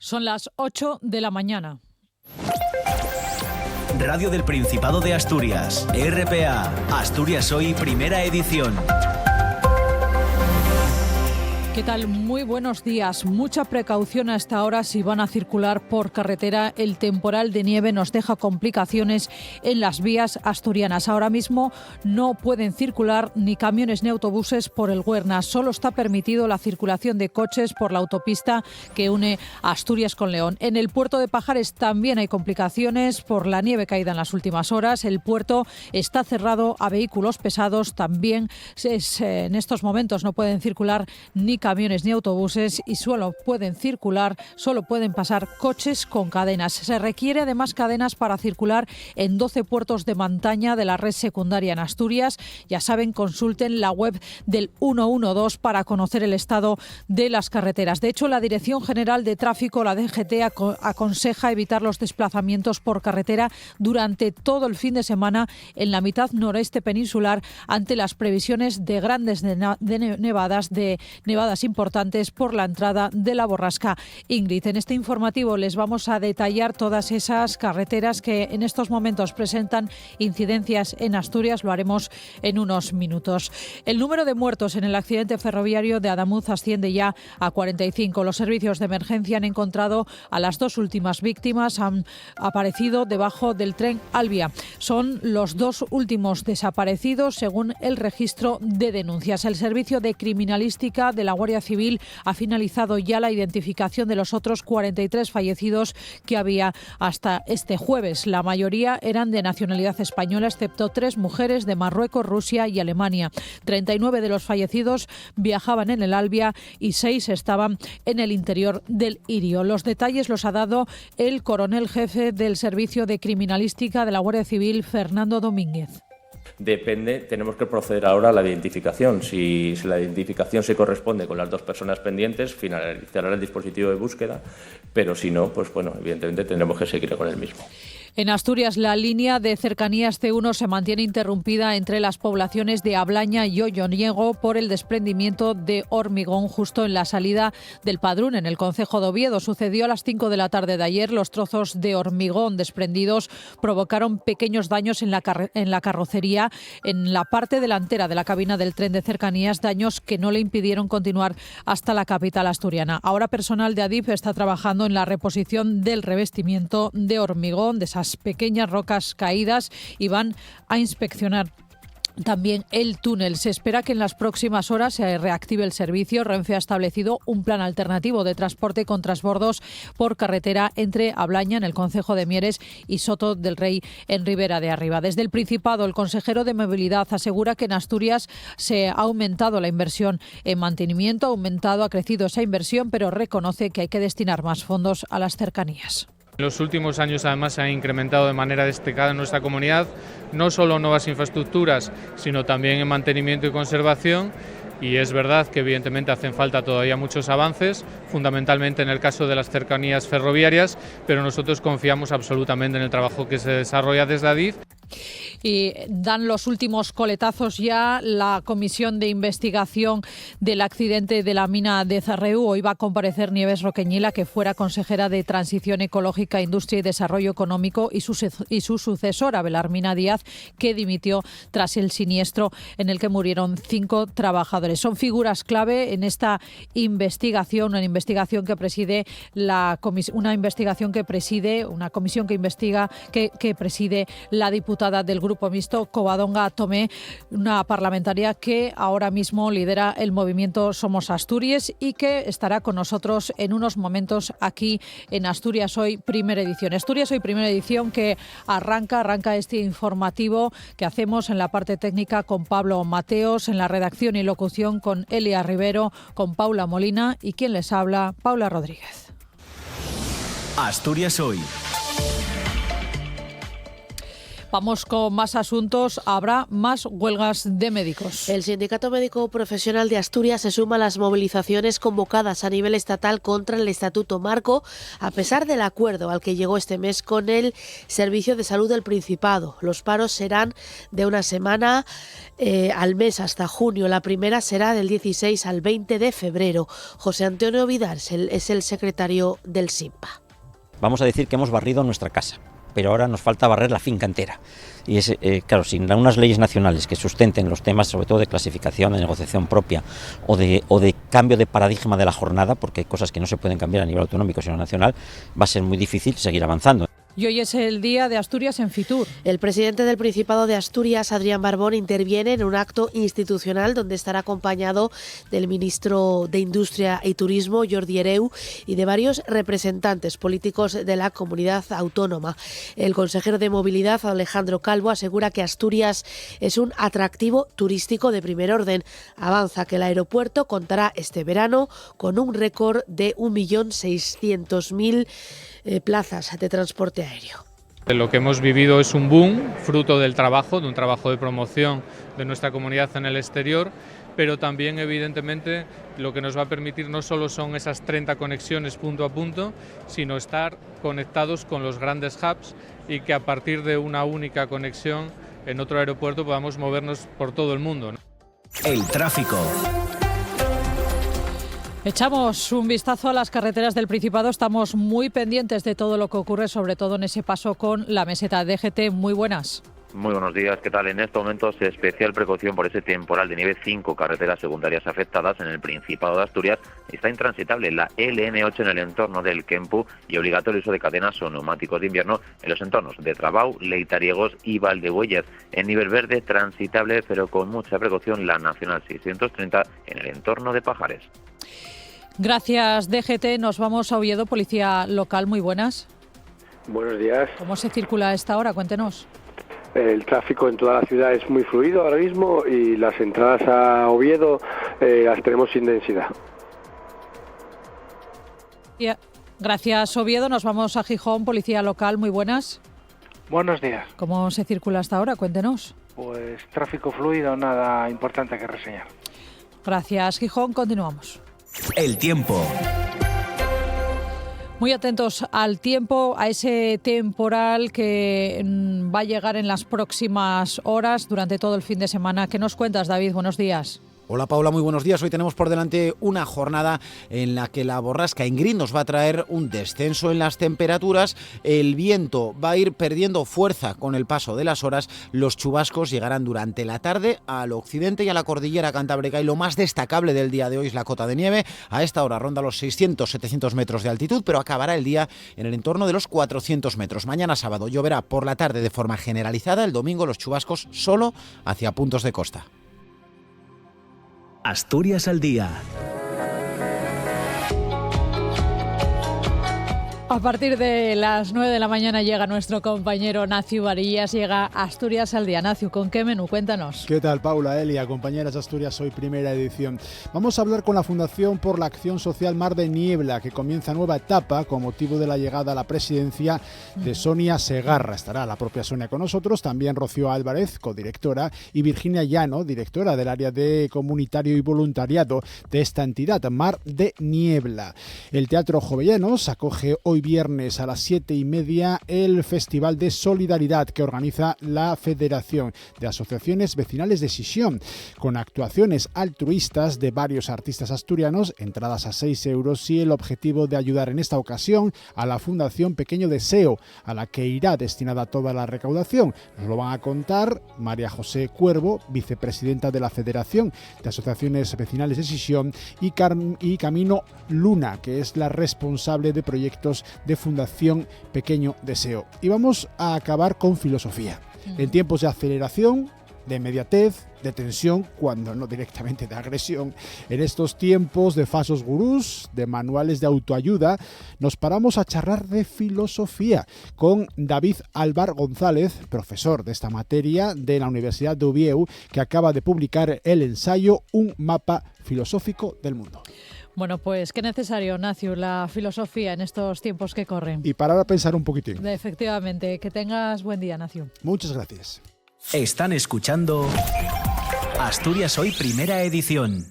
Son las 8 de la mañana. Radio del Principado de Asturias, RPA, Asturias Hoy, primera edición. ¿Qué tal? Muy buenos días. Mucha precaución a esta hora si van a circular por carretera. El temporal de nieve nos deja complicaciones en las vías asturianas. Ahora mismo no pueden circular ni camiones ni autobuses por el Güerna. Solo está permitido la circulación de coches por la autopista que une Asturias con León. En el puerto de Pajares también hay complicaciones por la nieve caída en las últimas horas. El puerto está cerrado a vehículos pesados. También en estos momentos no pueden circular ni camiones ni autobuses y solo pueden pasar coches con cadenas. Se requiere además cadenas para circular en 12 puertos de montaña de la red secundaria en Asturias. Ya saben, consulten la web del 112 para conocer el estado de las carreteras. De hecho, la Dirección General de Tráfico, la DGT, aconseja evitar los desplazamientos por carretera durante todo el fin de semana en la mitad noreste peninsular ante las previsiones de grandes nevadas importantes por la entrada de la borrasca Ingrid. En este informativo les vamos a detallar todas esas carreteras que en estos momentos presentan incidencias en Asturias. Lo haremos en unos minutos. El número de muertos en el accidente ferroviario de Adamuz asciende ya a 45. Los servicios de emergencia han encontrado a las dos últimas víctimas. Han aparecido debajo del tren Albia. Son los dos últimos desaparecidos según el registro de denuncias. El servicio de criminalística de la Guardia Civil ha finalizado ya la identificación de los otros 43 fallecidos que había hasta este jueves. La mayoría eran de nacionalidad española, excepto 3 mujeres de Marruecos, Rusia y Alemania. 39 de los fallecidos viajaban en el Albia y 6 estaban en el interior del Irio. Los detalles los ha dado el coronel jefe del Servicio de Criminalística de la Guardia Civil, Fernando Domínguez. Depende, tenemos que proceder ahora a la identificación. Si la identificación se corresponde con las 2 personas pendientes, finalizará el dispositivo de búsqueda, pero si no, pues bueno, evidentemente tendremos que seguir con el mismo. En Asturias, la línea de cercanías C1 se mantiene interrumpida entre las poblaciones de Ablaña y Olloniego por el desprendimiento de hormigón justo en la salida del Padrún, en el concejo de Oviedo. Sucedió a las 5 de la tarde de ayer. Los trozos de hormigón desprendidos provocaron pequeños daños en la carrocería, en la parte delantera de la cabina del tren de cercanías, daños que no le impidieron continuar hasta la capital asturiana. Ahora personal de Adif está trabajando en la reposición del revestimiento de hormigón, de esas pequeñas rocas caídas, y van a inspeccionar también el túnel. Se espera que en las próximas horas se reactive el servicio. Renfe ha establecido un plan alternativo de transporte con transbordos por carretera entre Ablaña, en el concejo de Mieres, y Soto del Rey, en Ribera de Arriba. Desde el Principado, el consejero de Movilidad asegura que en Asturias se ha aumentado la inversión en mantenimiento, ha crecido esa inversión, pero reconoce que hay que destinar más fondos a las cercanías. En los últimos años además se ha incrementado de manera destacada en nuestra comunidad no solo nuevas infraestructuras, sino también en mantenimiento y conservación, y es verdad que evidentemente hacen falta todavía muchos avances, fundamentalmente en el caso de las cercanías ferroviarias, pero nosotros confiamos absolutamente en el trabajo que se desarrolla desde Adif. Y dan los últimos coletazos ya la comisión de investigación del accidente de la mina de Zarreu. Hoy va a comparecer Nieves Roqueñila, que fuera consejera de Transición Ecológica, Industria y Desarrollo Económico, y su sucesora, Belarmina Díaz, que dimitió tras el siniestro en el que murieron 5 trabajadores. Son figuras clave en esta investigación, una investigación que preside una comisión que investiga, que preside la diputada del Grupo Mixto, Covadonga Tomé, una parlamentaria que ahora mismo lidera el movimiento Somos Asturias y que estará con nosotros en unos momentos aquí en Asturias Hoy, primera edición. Asturias Hoy, primera edición, que arranca este informativo que hacemos en la parte técnica con Pablo Mateos, en la redacción y locución con Elia Rivero, con Paula Molina y quien les habla, Paula Rodríguez. Asturias Hoy. Vamos con más asuntos. Habrá más huelgas de médicos. El Sindicato Médico Profesional de Asturias se suma a las movilizaciones convocadas a nivel estatal contra el Estatuto Marco, a pesar del acuerdo al que llegó este mes con el Servicio de Salud del Principado. Los paros serán de una semana al mes hasta junio. La primera será del 16 al 20 de febrero. José Antonio Vidal es el secretario del SIMPA. Vamos a decir que hemos barrido nuestra casa, pero ahora nos falta barrer la finca entera. Y es claro, sin unas leyes nacionales que sustenten los temas, sobre todo de clasificación, de negociación propia o de cambio de paradigma de la jornada, porque hay cosas que no se pueden cambiar a nivel autonómico sino nacional, va a ser muy difícil seguir avanzando. Y hoy es el Día de Asturias en Fitur. El presidente del Principado de Asturias, Adrián Barbón, interviene en un acto institucional donde estará acompañado del ministro de Industria y Turismo, Jordi Hereu, y de varios representantes políticos de la comunidad autónoma. El consejero de Movilidad, Alejandro Calvo, asegura que Asturias es un atractivo turístico de primer orden. Avanza que el aeropuerto contará este verano con un récord de 1.600.000 plazas de transporte aéreo. Lo que hemos vivido es un boom, fruto del trabajo, de un trabajo de promoción de nuestra comunidad en el exterior, pero también evidentemente lo que nos va a permitir no solo son esas 30 conexiones punto a punto, sino estar conectados con los grandes hubs y que a partir de una única conexión en otro aeropuerto podamos movernos por todo el mundo, ¿no? El tráfico. Echamos un vistazo a las carreteras del Principado. Estamos muy pendientes de todo lo que ocurre, sobre todo en ese paso con la meseta. DGT, muy buenas. Muy buenos días, ¿qué tal? En estos momentos, especial precaución por ese temporal de nieve. 5 carreteras secundarias afectadas en el Principado de Asturias. Está intransitable la LN8 en el entorno del Kempu y obligatorio uso de cadenas o neumáticos de invierno en los entornos de Trabau, Leitariegos y Valdehuellas. En nivel verde, transitable, pero con mucha precaución, la Nacional 630 en el entorno de Pajares. Gracias, DGT. Nos vamos a Oviedo, Policía Local. Muy buenas. Buenos días. ¿Cómo se circula a esta hora? Cuéntenos. El tráfico en toda la ciudad es muy fluido ahora mismo y las entradas a Oviedo las tenemos sin densidad. Gracias, Oviedo. Nos vamos a Gijón, Policía Local. Muy buenas. Buenos días. ¿Cómo se circula hasta ahora? Cuéntenos. Pues tráfico fluido, nada importante que reseñar. Gracias, Gijón. Continuamos. El tiempo. Muy atentos al tiempo, a ese temporal que va a llegar en las próximas horas durante todo el fin de semana. ¿Qué nos cuentas, David? Buenos días. Hola Paula, muy buenos días. Hoy tenemos por delante una jornada en la que la borrasca Ingrid nos va a traer un descenso en las temperaturas. El viento va a ir perdiendo fuerza con el paso de las horas. Los chubascos llegarán durante la tarde al occidente y a la cordillera cantábrica. Y lo más destacable del día de hoy es la cota de nieve. A esta hora ronda los 600-700 metros de altitud, pero acabará el día en el entorno de los 400 metros. Mañana sábado lloverá por la tarde de forma generalizada. El domingo los chubascos solo hacia puntos de costa. Asturias al día. A partir de las 9 de la mañana llega nuestro compañero Nacio Varillas, llega Asturias al día. Nacio, ¿con qué menú? Cuéntanos. ¿Qué tal, Paula, Elia? Compañeras de Asturias, hoy primera edición. Vamos a hablar con la Fundación por la Acción Social Mar de Niebla, que comienza nueva etapa con motivo de la llegada a la presidencia de Sonia Segarra. Estará la propia Sonia con nosotros, también Rocío Álvarez, codirectora, y Virginia Llano, directora del área de comunitario y voluntariado de esta entidad, Mar de Niebla. El Teatro Jovellanos acoge hoy viernes a las 7:30 el Festival de Solidaridad que organiza la Federación de Asociaciones Vecinales de Sisión, con actuaciones altruistas de varios artistas asturianos, entradas a 6 euros y el objetivo de ayudar en esta ocasión a la Fundación Pequeño Deseo, a la que irá destinada toda la recaudación. Nos lo van a contar María José Cuervo, vicepresidenta de la Federación de Asociaciones Vecinales de Sisión, y Camino Luna, que es la responsable de proyectos de Fundación Pequeño Deseo. Y vamos a acabar con filosofía. En tiempos de aceleración, de inmediatez, de tensión, cuando no directamente de agresión, en estos tiempos de falsos gurús, de manuales de autoayuda, nos paramos a charlar de filosofía con David Álvar González, profesor de esta materia de la Universidad de Oviedo, que acaba de publicar el ensayo Un mapa filosófico del mundo. Bueno, pues qué necesario, Nacio, la filosofía en estos tiempos que corren. Y parar a pensar un poquitín. Efectivamente. Que tengas buen día, Nacio. Muchas gracias. Están escuchando Asturias Hoy Primera Edición.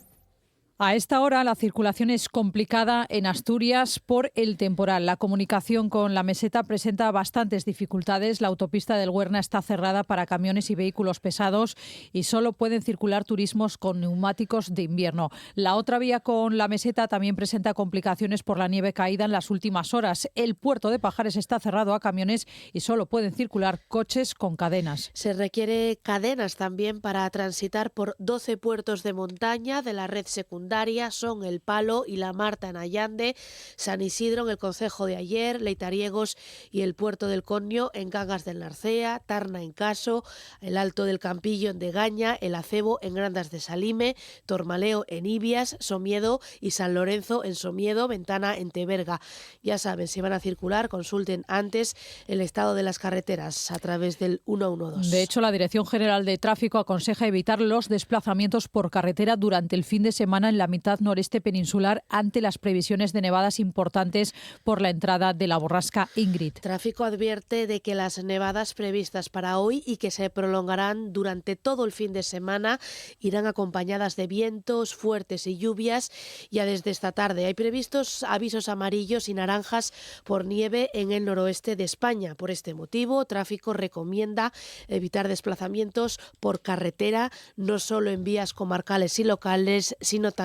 A esta hora la circulación es complicada en Asturias por el temporal. La comunicación con la meseta presenta bastantes dificultades. La autopista del Huerna está cerrada para camiones y vehículos pesados y solo pueden circular turismos con neumáticos de invierno. La otra vía con la meseta también presenta complicaciones por la nieve caída en las últimas horas. El puerto de Pajares está cerrado a camiones y solo pueden circular coches con cadenas. Se requiere cadenas también para transitar por 12 puertos de montaña de la red secundaria. Son El Palo y La Marta en Allande, San Isidro en el concejo de Ayer, Leitariegos y el puerto del Conio en Cangas del Narcea, Tarna en Caso, el Alto del Campillo en Degaña, El Acebo en Grandas de Salime, Tormaleo en Ibias, Somiedo y San Lorenzo en Somiedo, Ventana en Teberga. Ya saben, si van a circular, consulten antes el estado de las carreteras a través del 112. De hecho, la Dirección General de Tráfico aconseja evitar los desplazamientos por carretera durante el fin de semana en la mitad noreste peninsular ante las previsiones de nevadas importantes por la entrada de la borrasca Ingrid. Tráfico advierte de que las nevadas previstas para hoy y que se prolongarán durante todo el fin de semana irán acompañadas de vientos fuertes y lluvias ya desde esta tarde. Hay previstos avisos amarillos y naranjas por nieve en el noroeste de España. Por este motivo, tráfico recomienda evitar desplazamientos por carretera, no solo en vías comarcales y locales, sino también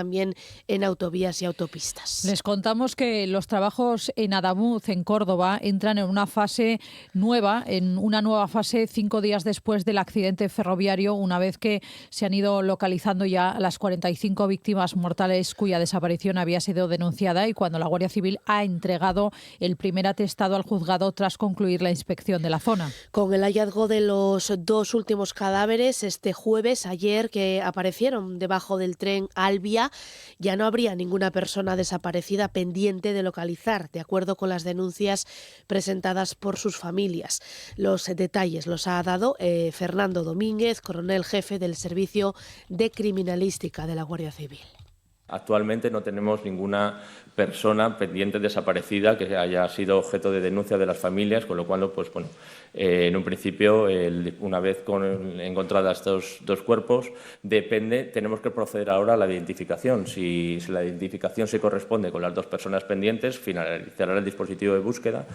en autovías y autopistas. Les contamos que los trabajos en Adamuz, en Córdoba, entran en una nueva fase 5 días después del accidente ferroviario, una vez que se han ido localizando ya las 45 víctimas mortales cuya desaparición había sido denunciada y cuando la Guardia Civil ha entregado el primer atestado al juzgado tras concluir la inspección de la zona. Con el hallazgo de los 2 últimos cadáveres este jueves, ayer, que aparecieron debajo del tren Albia, ya no habría ninguna persona desaparecida pendiente de localizar, de acuerdo con las denuncias presentadas por sus familias. Los detalles los ha dado Fernando Domínguez, coronel jefe del Servicio de Criminalística de la Guardia Civil. Actualmente no tenemos ninguna persona pendiente desaparecida que haya sido objeto de denuncia de las familias, con lo cual, pues bueno, en un principio, una vez encontradas estos 2 cuerpos, tenemos que proceder ahora a la identificación. Si la identificación se corresponde con las 2 personas pendientes, finalizará el dispositivo de búsqueda,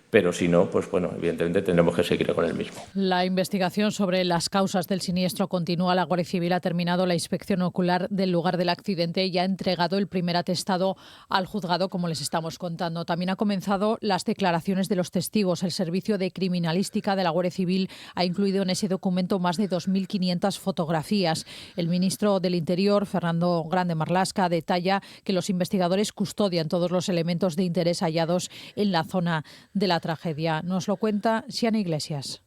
pero si no, pues bueno, evidentemente tendremos que seguir con el mismo. La investigación sobre las causas del siniestro continúa. La Guardia Civil ha terminado la inspección ocular del lugar del accidente y ha entregado el primer atestado al juzgado, como les estamos contando. También ha comenzado las declaraciones de los testigos. El Servicio de Criminalística de la Guardia Civil ha incluido en ese documento más de 2.500 fotografías. El ministro del Interior, Fernando Grande Marlaska, detalla que los investigadores custodian todos los elementos de interés hallados en la zona de la tragedia. Nos lo cuenta Xiana Iglesias.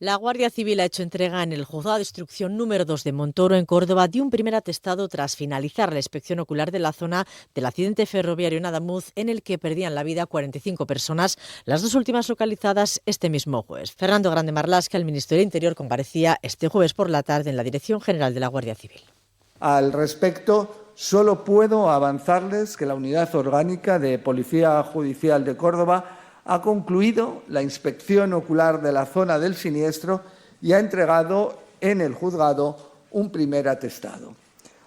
La Guardia Civil ha hecho entrega en el Juzgado de Instrucción número 2 de Montoro, en Córdoba, de un primer atestado tras finalizar la inspección ocular de la zona del accidente ferroviario en Adamuz, en el que perdían la vida 45 personas, las 2 últimas localizadas este mismo jueves. Fernando Grande Marlaska, el ministro del Interior, comparecía este jueves por la tarde en la Dirección General de la Guardia Civil. Al respecto, solo puedo avanzarles que la Unidad Orgánica de Policía Judicial de Córdoba ha concluido la inspección ocular de la zona del siniestro y ha entregado en el juzgado un primer atestado.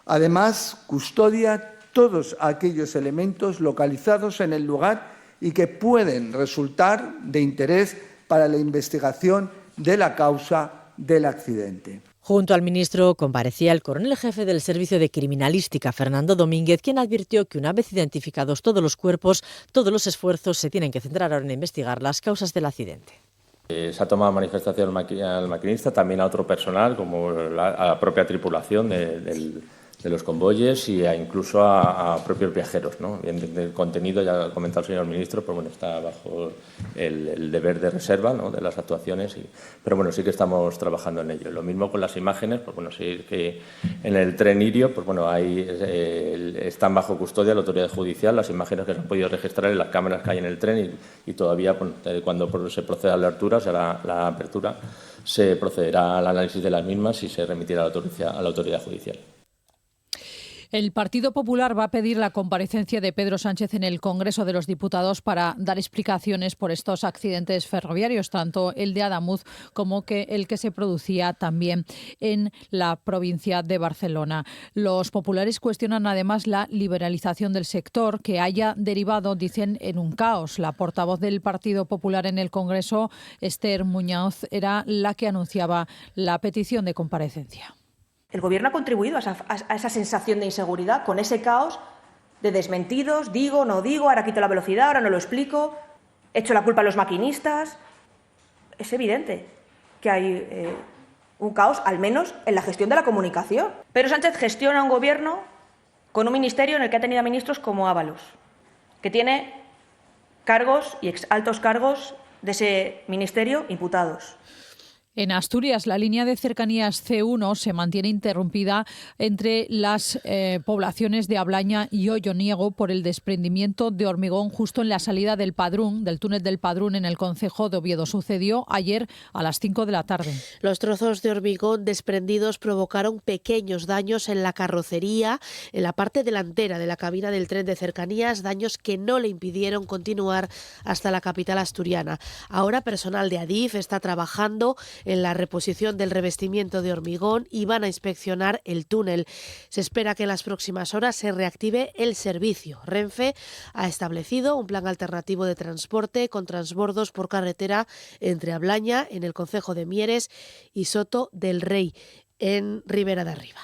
Además, custodia todos aquellos elementos localizados en el lugar y que pueden resultar de interés para la investigación de la causa del accidente. Junto al ministro comparecía el coronel jefe del Servicio de Criminalística, Fernando Domínguez, quien advirtió que una vez identificados todos los cuerpos, todos los esfuerzos se tienen que centrar ahora en investigar las causas del accidente. Se ha tomado manifestación al maquinista, también a otro personal, como a la propia tripulación de los convoyes y incluso a propios viajeros, ¿no? El contenido, ya ha comentado el señor ministro, pues bueno, está bajo el deber de reserva, ¿no?, de las actuaciones, pero bueno, sí que estamos trabajando en ello. Lo mismo con las imágenes, pues bueno, sí que en el tren Irio, pues bueno, están bajo custodia de la autoridad judicial las imágenes que se han podido registrar en las cámaras que hay en el tren y todavía, cuando se proceda a la altura, o sea, la apertura, se procederá al análisis de las mismas y se remitirá a la autoridad judicial. El Partido Popular va a pedir la comparecencia de Pedro Sánchez en el Congreso de los Diputados para dar explicaciones por estos accidentes ferroviarios, tanto el de Adamuz como el que se producía también en la provincia de Barcelona. Los populares cuestionan además la liberalización del sector, que haya derivado, dicen, en un caos. La portavoz del Partido Popular en el Congreso, Esther Muñoz, era la que anunciaba la petición de comparecencia. El Gobierno ha contribuido a esa sensación de inseguridad con ese caos de desmentidos, digo, no digo, ahora quito la velocidad, ahora no lo explico, echo la culpa a los maquinistas. Es evidente que hay un caos, al menos en la gestión de la comunicación. Pedro Sánchez gestiona un Gobierno con un ministerio en el que ha tenido a ministros como Ábalos, que tiene cargos y altos cargos de ese ministerio imputados. En Asturias, la línea de cercanías C1 se mantiene interrumpida entre las poblaciones de Ablaña y Olloniego por el desprendimiento de hormigón justo en la salida del Padrún, del túnel del Padrún en el concejo de Oviedo. Sucedió ayer a las 5 de la tarde. Los trozos de hormigón desprendidos provocaron pequeños daños en la carrocería, en la parte delantera de la cabina del tren de cercanías, daños que no le impidieron continuar hasta la capital asturiana. Ahora personal de Adif está trabajando en la reposición del revestimiento de hormigón y van a inspeccionar el túnel. Se espera que en las próximas horas se reactive el servicio. Renfe ha establecido un plan alternativo de transporte con transbordos por carretera entre Ablaña, en el concejo de Mieres, y Soto del Rey, en Ribera de Arriba.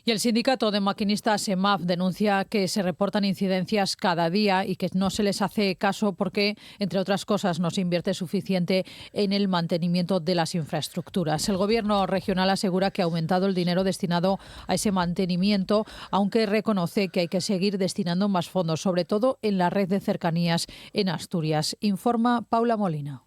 Y el sindicato de maquinistas EMAF denuncia que se reportan incidencias cada día y que no se les hace caso porque, entre otras cosas, no se invierte suficiente en el mantenimiento de las infraestructuras. El Gobierno regional asegura que ha aumentado el dinero destinado a ese mantenimiento, aunque reconoce que hay que seguir destinando más fondos, sobre todo en la red de cercanías en Asturias. Informa Paula Molina.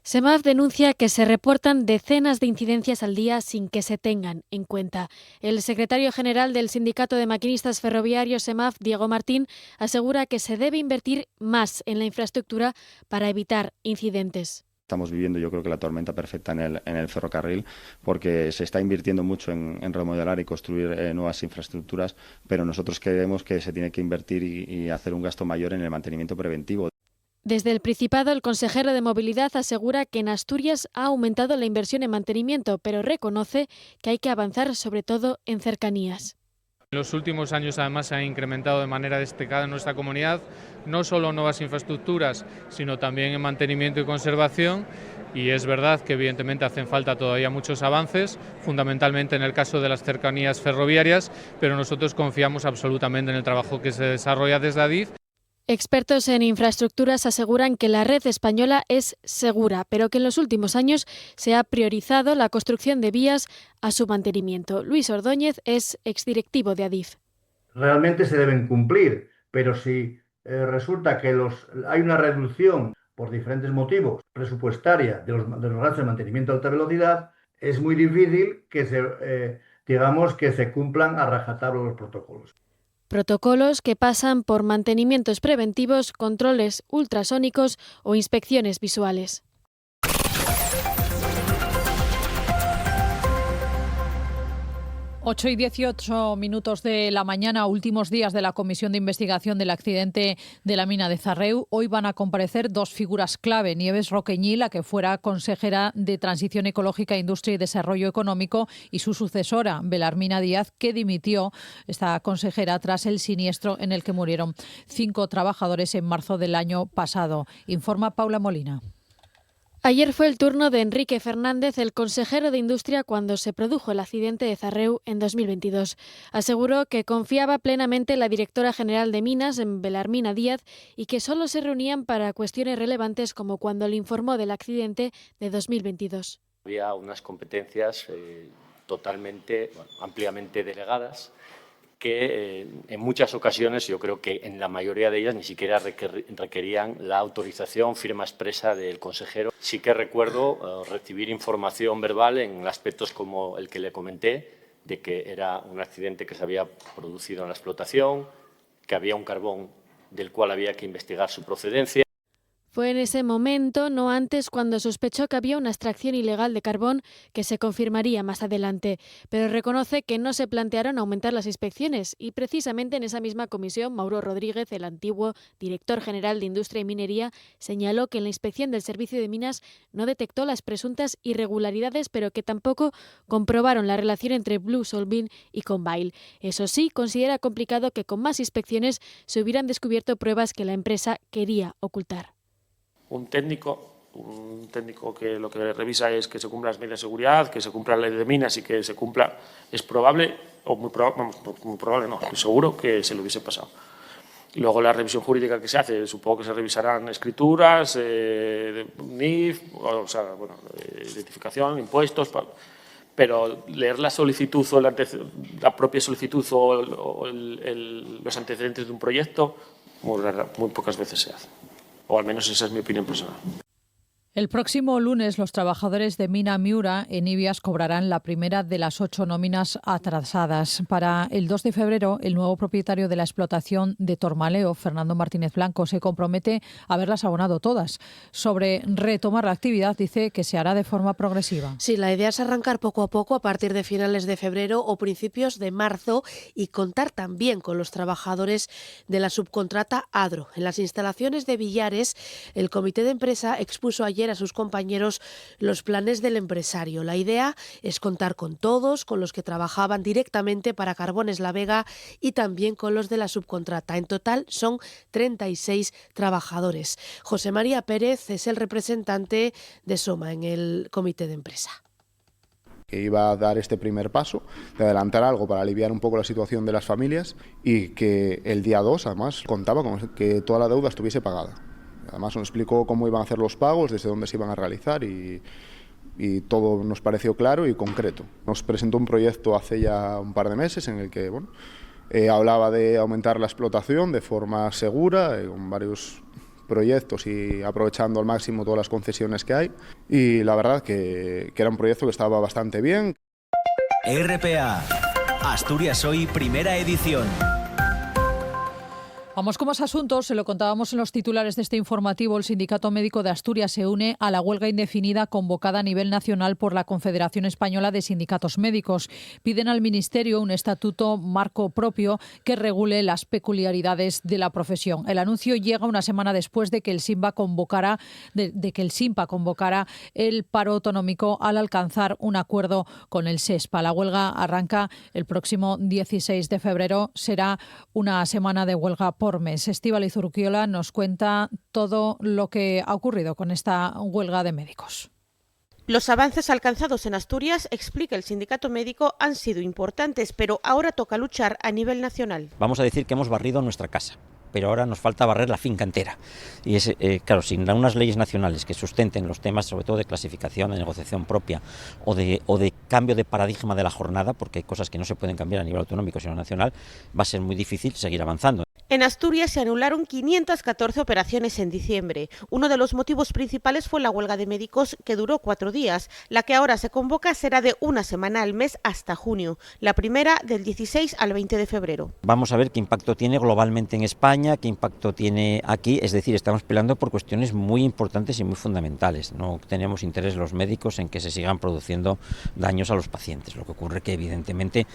SEMAF denuncia que se reportan decenas de incidencias al día sin que se tengan en cuenta. El secretario general del Sindicato de Maquinistas Ferroviarios SEMAF, Diego Martín, asegura que se debe invertir más en la infraestructura para evitar incidentes. Estamos viviendo, yo creo que la tormenta perfecta en el ferrocarril, porque se está invirtiendo mucho en remodelar y construir nuevas infraestructuras, pero nosotros creemos que se tiene que invertir y hacer un gasto mayor en el mantenimiento preventivo. Desde el Principado, el consejero de Movilidad asegura que en Asturias ha aumentado la inversión en mantenimiento, pero reconoce que hay que avanzar sobre todo en cercanías. En los últimos años, además, se ha incrementado de manera destacada en nuestra comunidad no solo nuevas infraestructuras, sino también en mantenimiento y conservación. Y es verdad que evidentemente hacen falta todavía muchos avances, fundamentalmente en el caso de las cercanías ferroviarias, pero nosotros confiamos absolutamente en el trabajo que se desarrolla desde Adif. Expertos en infraestructuras aseguran que la red española es segura, pero que en los últimos años se ha priorizado la construcción de vías a su mantenimiento. Luis Ordóñez es exdirectivo de Adif. Realmente se deben cumplir, pero si resulta que hay una reducción por diferentes motivos presupuestaria de los gastos de mantenimiento de alta velocidad, es muy difícil que se cumplan a rajatabla los protocolos. Protocolos que pasan por mantenimientos preventivos, controles ultrasónicos o inspecciones visuales. 8:18 de la mañana, últimos días de la comisión de investigación del accidente de la mina de Zarreu. Hoy van a comparecer dos figuras clave: Nieves Roqueñi, la que fuera consejera de Transición Ecológica, Industria y Desarrollo Económico, y su sucesora, Belarmina Díaz, que dimitió, esta consejera, tras el siniestro en el que murieron 5 trabajadores en marzo del año pasado. Informa Paula Molina. Ayer fue el turno de Enrique Fernández, el consejero de Industria, cuando se produjo el accidente de Zarreu en 2022. Aseguró que confiaba plenamente en la directora general de Minas, en Belarmina Díaz, y que solo se reunían para cuestiones relevantes como cuando le informó del accidente de 2022. Había unas competencias ampliamente delegadas, que en muchas ocasiones, yo creo que en la mayoría de ellas, ni siquiera requerían la autorización, firma expresa del consejero. Sí que recuerdo recibir información verbal en aspectos como el que le comenté, de que era un accidente que se había producido en la explotación, que había un carbón del cual había que investigar su procedencia. Fue en ese momento, no antes, cuando sospechó que había una extracción ilegal de carbón que se confirmaría más adelante. Pero reconoce que no se plantearon aumentar las inspecciones y precisamente en esa misma comisión, Mauro Rodríguez, el antiguo director general de Industria y Minería, señaló que en la inspección del Servicio de Minas no detectó las presuntas irregularidades, pero que tampoco comprobaron la relación entre Blue Solvin y Convail. Eso sí, considera complicado que con más inspecciones se hubieran descubierto pruebas que la empresa quería ocultar. Un técnico que lo que revisa es que se cumplan las medidas de seguridad, que se cumpla la ley de minas y que se cumpla, es probable, o muy probable no, estoy seguro que se le hubiese pasado. Luego la revisión jurídica que se hace, supongo que se revisarán escrituras, NIF, o sea, bueno, identificación, impuestos, pero leer la solicitud o la propia solicitud o los antecedentes de un proyecto, muy pocas veces se hace. O al menos esa es mi opinión personal. El próximo lunes los trabajadores de Mina Miura en Ibias cobrarán la primera de las 8 nóminas atrasadas. Para el 2 de febrero, el nuevo propietario de la explotación de Tormaleo, Fernando Martínez Blanco, se compromete a haberlas abonado todas. Sobre retomar la actividad, dice que se hará de forma progresiva. Sí, la idea es arrancar poco a poco a partir de finales de febrero o principios de marzo y contar también con los trabajadores de la subcontrata Adro. En las instalaciones de Villares, el comité de empresa expuso ayer a sus compañeros los planes del empresario. La idea es contar con todos, con los que trabajaban directamente para Carbones La Vega y también con los de la subcontrata. En total son 36 trabajadores. José María Pérez es el representante de Soma en el comité de empresa. Que iba a dar este primer paso, de adelantar algo para aliviar un poco la situación de las familias y que el día 2 además contaba con que toda la deuda estuviese pagada. Además nos explicó cómo iban a hacer los pagos, desde dónde se iban a realizar y todo nos pareció claro y concreto. Nos presentó un proyecto hace ya un par de meses en el que hablaba de aumentar la explotación de forma segura, con varios proyectos y aprovechando al máximo todas las concesiones que hay. Y la verdad que era un proyecto que estaba bastante bien. RPA, Asturias Hoy, primera edición. Vamos con más asuntos. Se lo contábamos en los titulares de este informativo. El Sindicato Médico de Asturias se une a la huelga indefinida convocada a nivel nacional por la Confederación Española de Sindicatos Médicos. Piden al Ministerio un estatuto marco propio que regule las peculiaridades de la profesión. El anuncio llega una semana después de que el SINPA convocara el paro autonómico al alcanzar un acuerdo con el SESPA. La huelga arranca el próximo 16 de febrero. Será una semana de huelga por mes. Estíbaliz Urquiola nos cuenta todo lo que ha ocurrido con esta huelga de médicos. Los avances alcanzados en Asturias, explica el sindicato médico, han sido importantes, pero ahora toca luchar a nivel nacional. Vamos a decir que hemos barrido nuestra casa, pero ahora nos falta barrer la finca entera. Y es claro, sin unas leyes nacionales que sustenten los temas, sobre todo de clasificación, de negociación propia o de cambio de paradigma de la jornada, porque hay cosas que no se pueden cambiar a nivel autonómico sino nacional, va a ser muy difícil seguir avanzando. En Asturias se anularon 514 operaciones en diciembre. Uno de los motivos principales fue la huelga de médicos, que duró 4 días. La que ahora se convoca será de una semana al mes hasta junio. La primera del 16 al 20 de febrero. Vamos a ver qué impacto tiene globalmente en España, qué impacto tiene aquí. Es decir, estamos peleando por cuestiones muy importantes y muy fundamentales. No tenemos interés los médicos en que se sigan produciendo daños a los pacientes. Lo que ocurre que, evidentemente,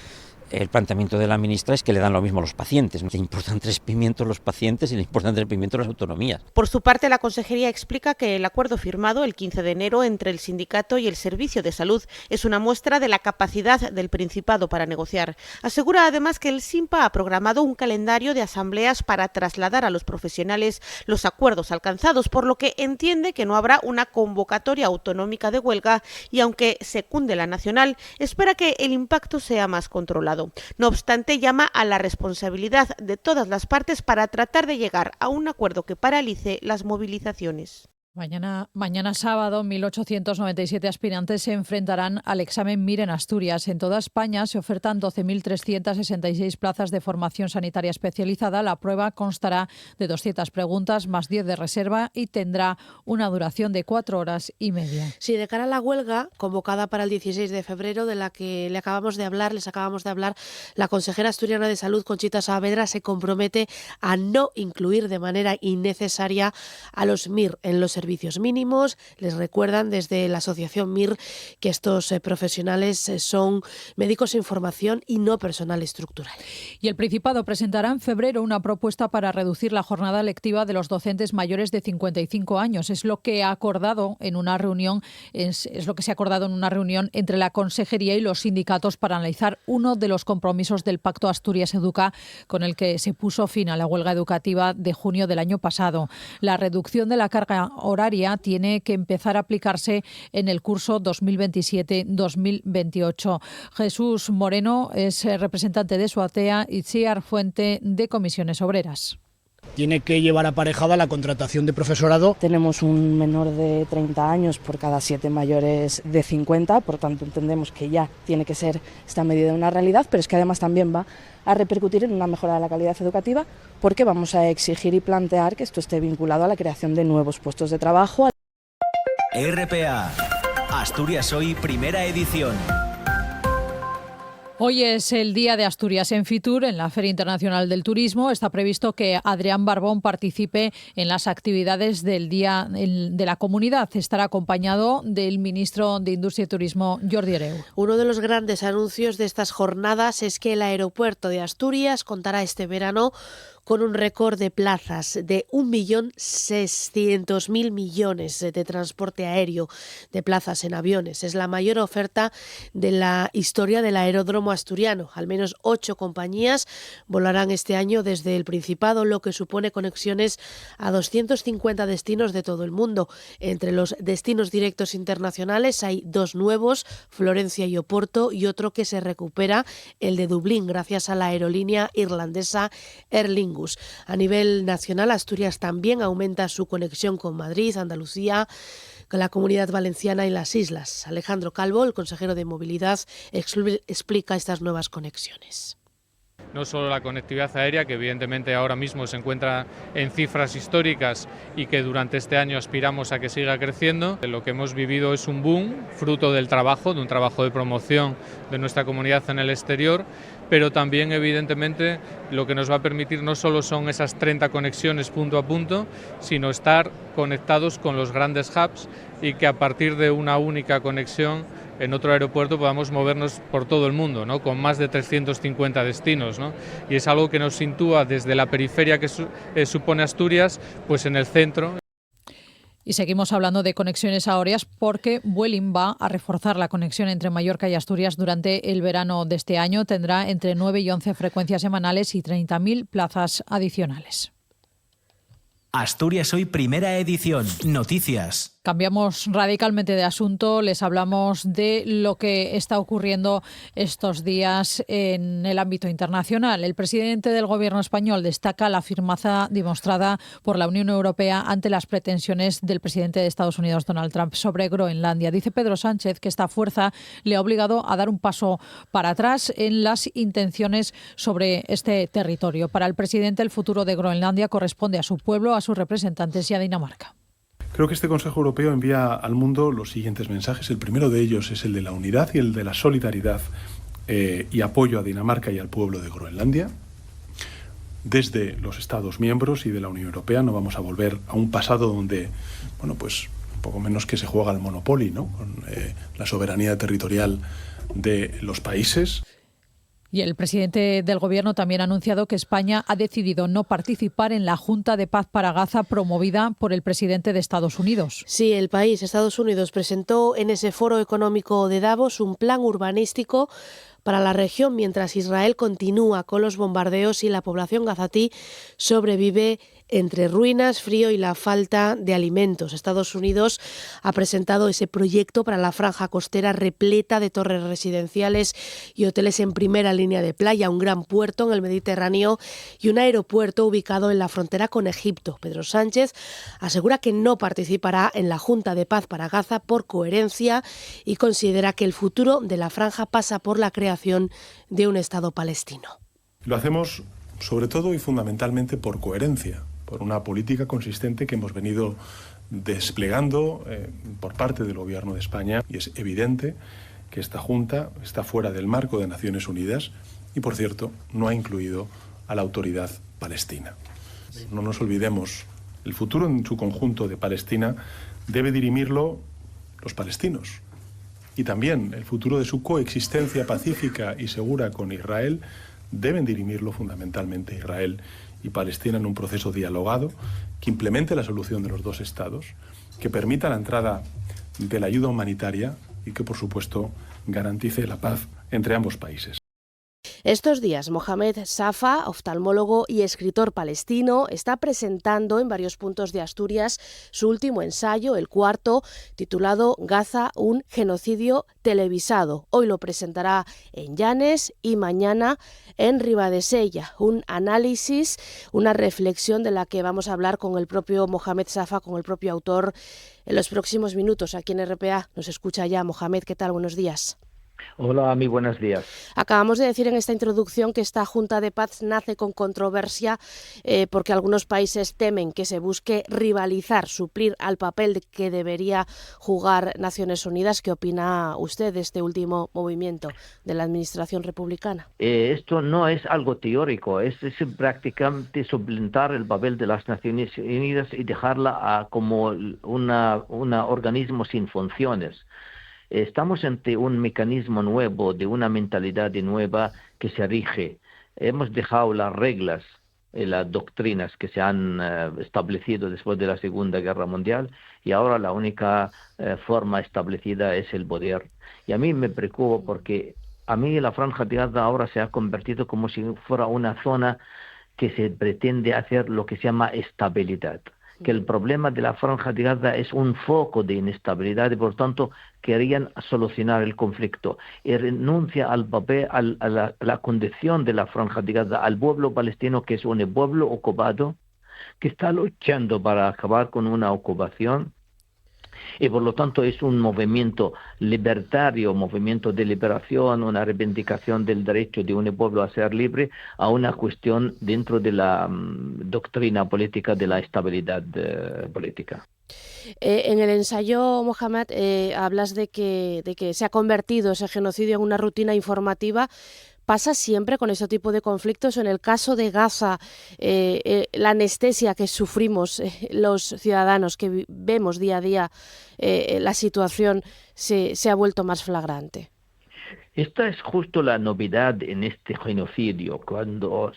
el planteamiento de la ministra es que le dan lo mismo a los pacientes. Le importan 3 pimientos los pacientes y le importan 3 pimientos las autonomías. Por su parte, la Consejería explica que el acuerdo firmado el 15 de enero entre el sindicato y el Servicio de Salud es una muestra de la capacidad del Principado para negociar. Asegura además que el SINPA ha programado un calendario de asambleas para trasladar a los profesionales los acuerdos alcanzados, por lo que entiende que no habrá una convocatoria autonómica de huelga y, aunque secunde la nacional, espera que el impacto sea más controlado. No obstante, llama a la responsabilidad de todas las partes para tratar de llegar a un acuerdo que paralice las movilizaciones. Mañana sábado, 1.897 aspirantes se enfrentarán al examen MIR en Asturias. En toda España se ofertan 12.366 plazas de formación sanitaria especializada. La prueba constará de 200 preguntas más 10 de reserva y tendrá una duración de 4 horas y media. Sí, de cara a la huelga convocada para el 16 de febrero, de la que les acabamos de hablar, la consejera asturiana de Salud, Conchita Saavedra, se compromete a no incluir de manera innecesaria a los MIR en los servicios mínimos. Les recuerdan desde la asociación MIR que estos profesionales son médicos en formación y no personal estructural. Y el Principado presentará en febrero una propuesta para reducir la jornada lectiva de los docentes mayores de 55 años. Es lo que se ha acordado en una reunión entre la Consejería y los sindicatos para analizar uno de los compromisos del Pacto Asturias Educa, con el que se puso fin a la huelga educativa de junio del año pasado. La reducción de la carga horaria tiene que empezar a aplicarse en el curso 2027-2028. Jesús Moreno es representante de Suatea y Itziar Fuente de Comisiones Obreras. Tiene que llevar aparejada la contratación de profesorado. Tenemos un menor de 30 años por cada 7 mayores de 50, por tanto entendemos que ya tiene que ser esta medida una realidad, pero es que además también va a repercutir en una mejora de la calidad educativa, porque vamos a exigir y plantear que esto esté vinculado a la creación de nuevos puestos de trabajo. RPA, Asturias Hoy, primera edición. Hoy es el Día de Asturias en Fitur, en la Feria Internacional del Turismo. Está previsto que Adrián Barbón participe en las actividades del Día de la Comunidad. Estará acompañado del ministro de Industria y Turismo, Jordi Hereu. Uno de los grandes anuncios de estas jornadas es que el aeropuerto de Asturias contará este verano con un récord de plazas de 1.600.000 millones de transporte aéreo, de plazas en aviones. Es la mayor oferta de la historia del aeródromo asturiano. Al menos 8 compañías volarán este año desde el Principado, lo que supone conexiones a 250 destinos de todo el mundo. Entre los destinos directos internacionales hay 2 nuevos, Florencia y Oporto, y otro que se recupera, el de Dublín, gracias a la aerolínea irlandesa Aer Lingus. A nivel nacional, Asturias también aumenta su conexión con Madrid, Andalucía, con la Comunidad Valenciana y las islas. Alejandro Calvo, el consejero de Movilidad, explica estas nuevas conexiones. No solo la conectividad aérea, que evidentemente ahora mismo se encuentra en cifras históricas y que durante este año aspiramos a que siga creciendo. Lo que hemos vivido es un boom, fruto del trabajo, de un trabajo de promoción de nuestra comunidad en el exterior, pero también evidentemente lo que nos va a permitir no solo son esas 30 conexiones punto a punto, sino estar conectados con los grandes hubs y que a partir de una única conexión en otro aeropuerto podamos movernos por todo el mundo, ¿no? Con más de 350 destinos, ¿no? Y es algo que nos sitúa desde la periferia que supone Asturias, pues en el centro. Y seguimos hablando de conexiones aéreas porque Vueling va a reforzar la conexión entre Mallorca y Asturias durante el verano de este año. Tendrá entre 9 y 11 frecuencias semanales y 30.000 plazas adicionales. Asturias Hoy, primera edición. Noticias. Cambiamos radicalmente de asunto, les hablamos de lo que está ocurriendo estos días en el ámbito internacional. El presidente del Gobierno español destaca la firmeza demostrada por la Unión Europea ante las pretensiones del presidente de Estados Unidos, Donald Trump, sobre Groenlandia. Dice Pedro Sánchez que esta fuerza le ha obligado a dar un paso para atrás en las intenciones sobre este territorio. Para el presidente, el futuro de Groenlandia corresponde a su pueblo, a sus representantes y a Dinamarca. Creo que este Consejo Europeo envía al mundo los siguientes mensajes. El primero de ellos es el de la unidad y el de la solidaridad y apoyo a Dinamarca y al pueblo de Groenlandia. Desde los Estados miembros y de la Unión Europea no vamos a volver a un pasado donde, bueno, pues un poco menos que se juega al Monopoly, ¿no? Con la soberanía territorial de los países. Y el presidente del Gobierno también ha anunciado que España ha decidido no participar en la Junta de Paz para Gaza promovida por el presidente de Estados Unidos. Sí, el país, Estados Unidos, presentó en ese foro económico de Davos un plan urbanístico para la región, mientras Israel continúa con los bombardeos y la población gazatí sobrevive entre ruinas, frío y la falta de alimentos. Estados Unidos ha presentado ese proyecto para la franja costera repleta de torres residenciales y hoteles en primera línea de playa, un gran puerto en el Mediterráneo y un aeropuerto ubicado en la frontera con Egipto. Pedro Sánchez asegura que no participará en la Junta de Paz para Gaza por coherencia y considera que el futuro de la franja pasa por la creación de un Estado palestino. Lo hacemos sobre todo y fundamentalmente por coherencia, por una política consistente que hemos venido desplegando por parte del Gobierno de España, y es evidente que esta Junta está fuera del marco de Naciones Unidas y, por cierto, no ha incluido a la autoridad palestina. No nos olvidemos, el futuro en su conjunto de Palestina debe dirimirlo los palestinos, y también el futuro de su coexistencia pacífica y segura con Israel deben dirimirlo fundamentalmente Israel y Palestina en un proceso dialogado que implemente la solución de los dos estados, que permita la entrada de la ayuda humanitaria y que, por supuesto, garantice la paz entre ambos países. Estos días, Mohamed Safa, oftalmólogo y escritor palestino, está presentando en varios puntos de Asturias su último ensayo, el cuarto, titulado Gaza, un genocidio televisado. Hoy lo presentará en Llanes y mañana en Ribadesella. Un análisis, una reflexión de la que vamos a hablar con el propio Mohamed Safa, con el propio autor, en los próximos minutos aquí en RPA. Nos escucha ya Mohamed. ¿Qué tal? Buenos días. Hola, muy buenos días. Acabamos de decir en esta introducción que esta Junta de Paz nace con controversia porque algunos países temen que se busque rivalizar, suplir al papel que debería jugar Naciones Unidas. ¿Qué opina usted de este último movimiento de la administración republicana? Esto no es algo teórico, es prácticamente suplantar el papel de las Naciones Unidas y dejarla como un organismo sin funciones. Estamos ante un mecanismo nuevo, de una mentalidad nueva que se rige. Hemos dejado las reglas y las doctrinas que se han establecido después de la Segunda Guerra Mundial y ahora la única forma establecida es el poder. Y a mí me preocupa porque a mí la Franja de Gaza ahora se ha convertido como si fuera una zona que se pretende hacer lo que se llama estabilidad. Que el problema de la Franja de Gaza es un foco de inestabilidad y por tanto querían solucionar el conflicto y renuncia al papel, a la condición de la Franja de Gaza, al pueblo palestino, que es un pueblo ocupado que está luchando para acabar con una ocupación. Y por lo tanto es un movimiento libertario, movimiento de liberación, una reivindicación del derecho de un pueblo a ser libre, a una cuestión dentro de la doctrina política de la estabilidad política. En el ensayo, Mohamed, hablas de que se ha convertido ese genocidio en una rutina informativa. ¿Pasa siempre con este tipo de conflictos? En el caso de Gaza, la anestesia que sufrimos los ciudadanos que vemos día a día, la situación se ha vuelto más flagrante. Esta es justo la novedad en este genocidio, cuando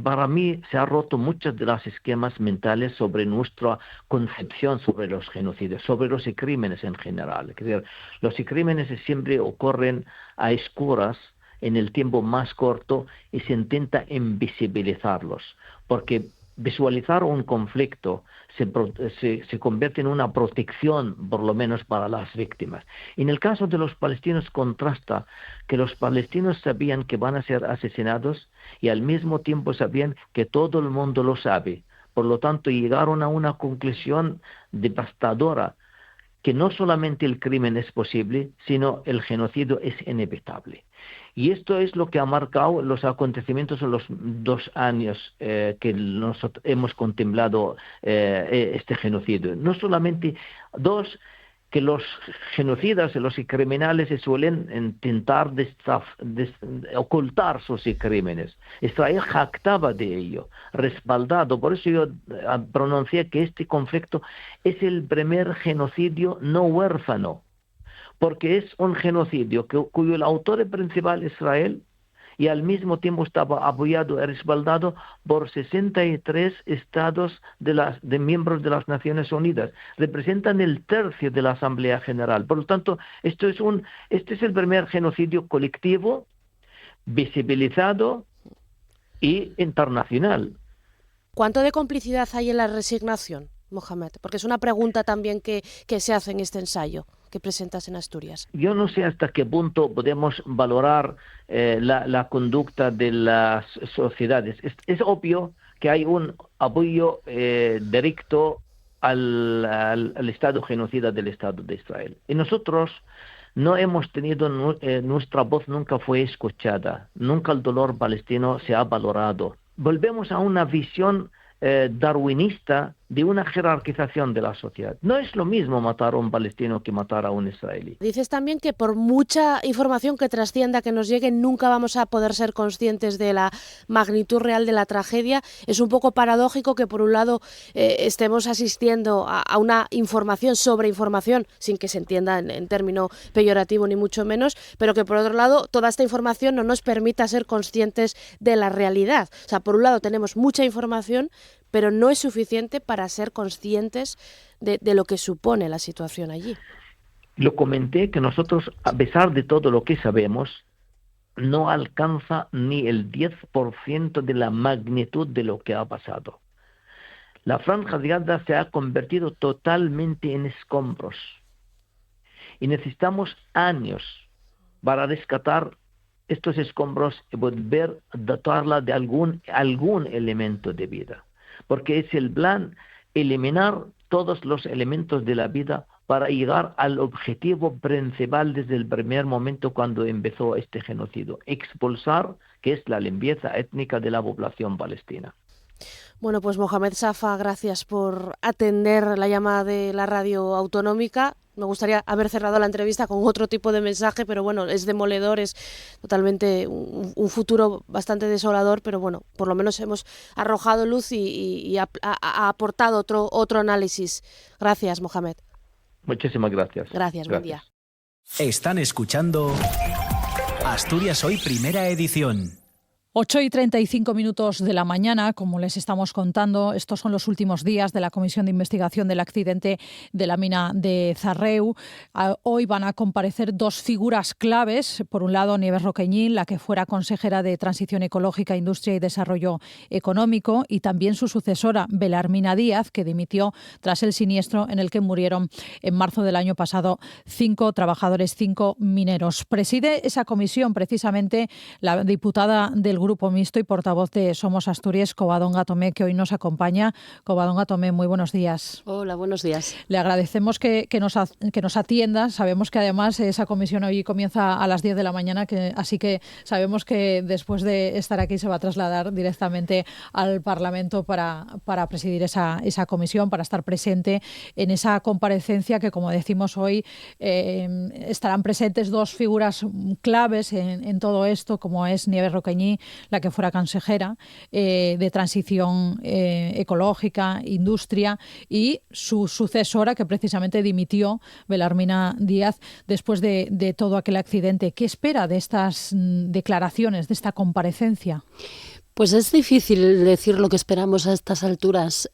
para mí se han roto muchos de los esquemas mentales sobre nuestra concepción sobre los genocidios, sobre los crímenes en general. Es decir, los crímenes siempre ocurren a escuras, en el tiempo más corto, y se intenta invisibilizarlos, porque visualizar un conflicto se convierte en una protección, por lo menos para las víctimas. En el caso de los palestinos contrasta que los palestinos sabían que van a ser asesinados y al mismo tiempo sabían que todo el mundo lo sabe. Por lo tanto, llegaron a una conclusión devastadora, que no solamente el crimen es posible, sino el genocidio es inevitable. Y esto es lo que ha marcado los acontecimientos en los 2 años que nosotros hemos contemplado este genocidio. No solamente que los genocidas y los criminales suelen intentar ocultar sus crímenes. Israel jactaba de ello, respaldado. Por eso yo pronuncié que este conflicto es el primer genocidio no huérfano, porque es un genocidio cuyo autor principal es Israel y al mismo tiempo estaba apoyado y respaldado por 63 estados de miembros de las Naciones Unidas. Representan el tercio de la Asamblea General. Por lo tanto, este es el primer genocidio colectivo, visibilizado y internacional. ¿Cuánto de complicidad hay en la resignación, Mohamed? Porque es una pregunta también que se hace en este ensayo que presentas en Asturias. Yo no sé hasta qué punto podemos valorar la conducta de las sociedades. Es obvio que hay un apoyo directo al Estado genocida del Estado de Israel. Y nosotros no hemos tenido, nuestra voz nunca fue escuchada, nunca el dolor palestino se ha valorado. Volvemos a una visión darwinista de una jerarquización de la sociedad. No es lo mismo matar a un palestino que matar a un israelí. Dices también que por mucha información que trascienda, que nos llegue, nunca vamos a poder ser conscientes de la magnitud real de la tragedia. Es un poco paradójico que por un lado estemos asistiendo a una información sobre información, sin que se entienda en término peyorativo ni mucho menos, pero que por otro lado toda esta información no nos permita ser conscientes de la realidad. O sea, por un lado tenemos mucha información, pero no es suficiente para ser conscientes de lo que supone la situación allí. Lo comenté que nosotros, a pesar de todo lo que sabemos, no alcanza ni el 10% de la magnitud de lo que ha pasado. La Franja de Gaza se ha convertido totalmente en escombros y necesitamos años para rescatar estos escombros y volver a dotarla de algún elemento de vida. Porque es el plan eliminar todos los elementos de la vida para llegar al objetivo principal desde el primer momento cuando empezó este genocidio, expulsar, que es la limpieza étnica de la población palestina. Bueno, pues Mohamed Safa, gracias por atender la llamada de la radio autonómica. Me gustaría haber cerrado la entrevista con otro tipo de mensaje, pero bueno, es demoledor, es totalmente un futuro bastante desolador, pero bueno, por lo menos hemos arrojado luz y ha aportado otro análisis. Gracias, Mohamed. Muchísimas gracias. Gracias, buen día. Están escuchando Asturias Hoy, primera edición. 8:35 de la mañana, como les estamos contando, estos son los últimos días de la Comisión de Investigación del accidente de la mina de Zarreu. Hoy van a comparecer dos figuras claves. Por un lado, Nieves Roqueñín, la que fuera consejera de Transición Ecológica, Industria y Desarrollo Económico, y también su sucesora, Belarmina Díaz, que dimitió tras el siniestro en el que murieron en marzo del año pasado 5 trabajadores, 5 mineros. Preside esa comisión precisamente la diputada del Grupo Mixto y portavoz de Somos Asturias, Covadonga Tomé, que hoy nos acompaña. Covadonga Tomé, muy buenos días. Hola, buenos días. Le agradecemos que nos atienda. Sabemos que además esa comisión hoy comienza a las 10 de la mañana, así que sabemos que después de estar aquí se va a trasladar directamente al Parlamento para presidir esa comisión, para estar presente en esa comparecencia que, como decimos hoy, estarán presentes dos figuras claves en todo esto, como es Nieves Roqueñí, la que fuera consejera de Transición Ecológica, Industria, y su sucesora, que precisamente dimitió, Belarmina Díaz, después de todo aquel accidente. ¿Qué espera de estas declaraciones, de esta comparecencia? Pues es difícil decir lo que esperamos a estas alturas.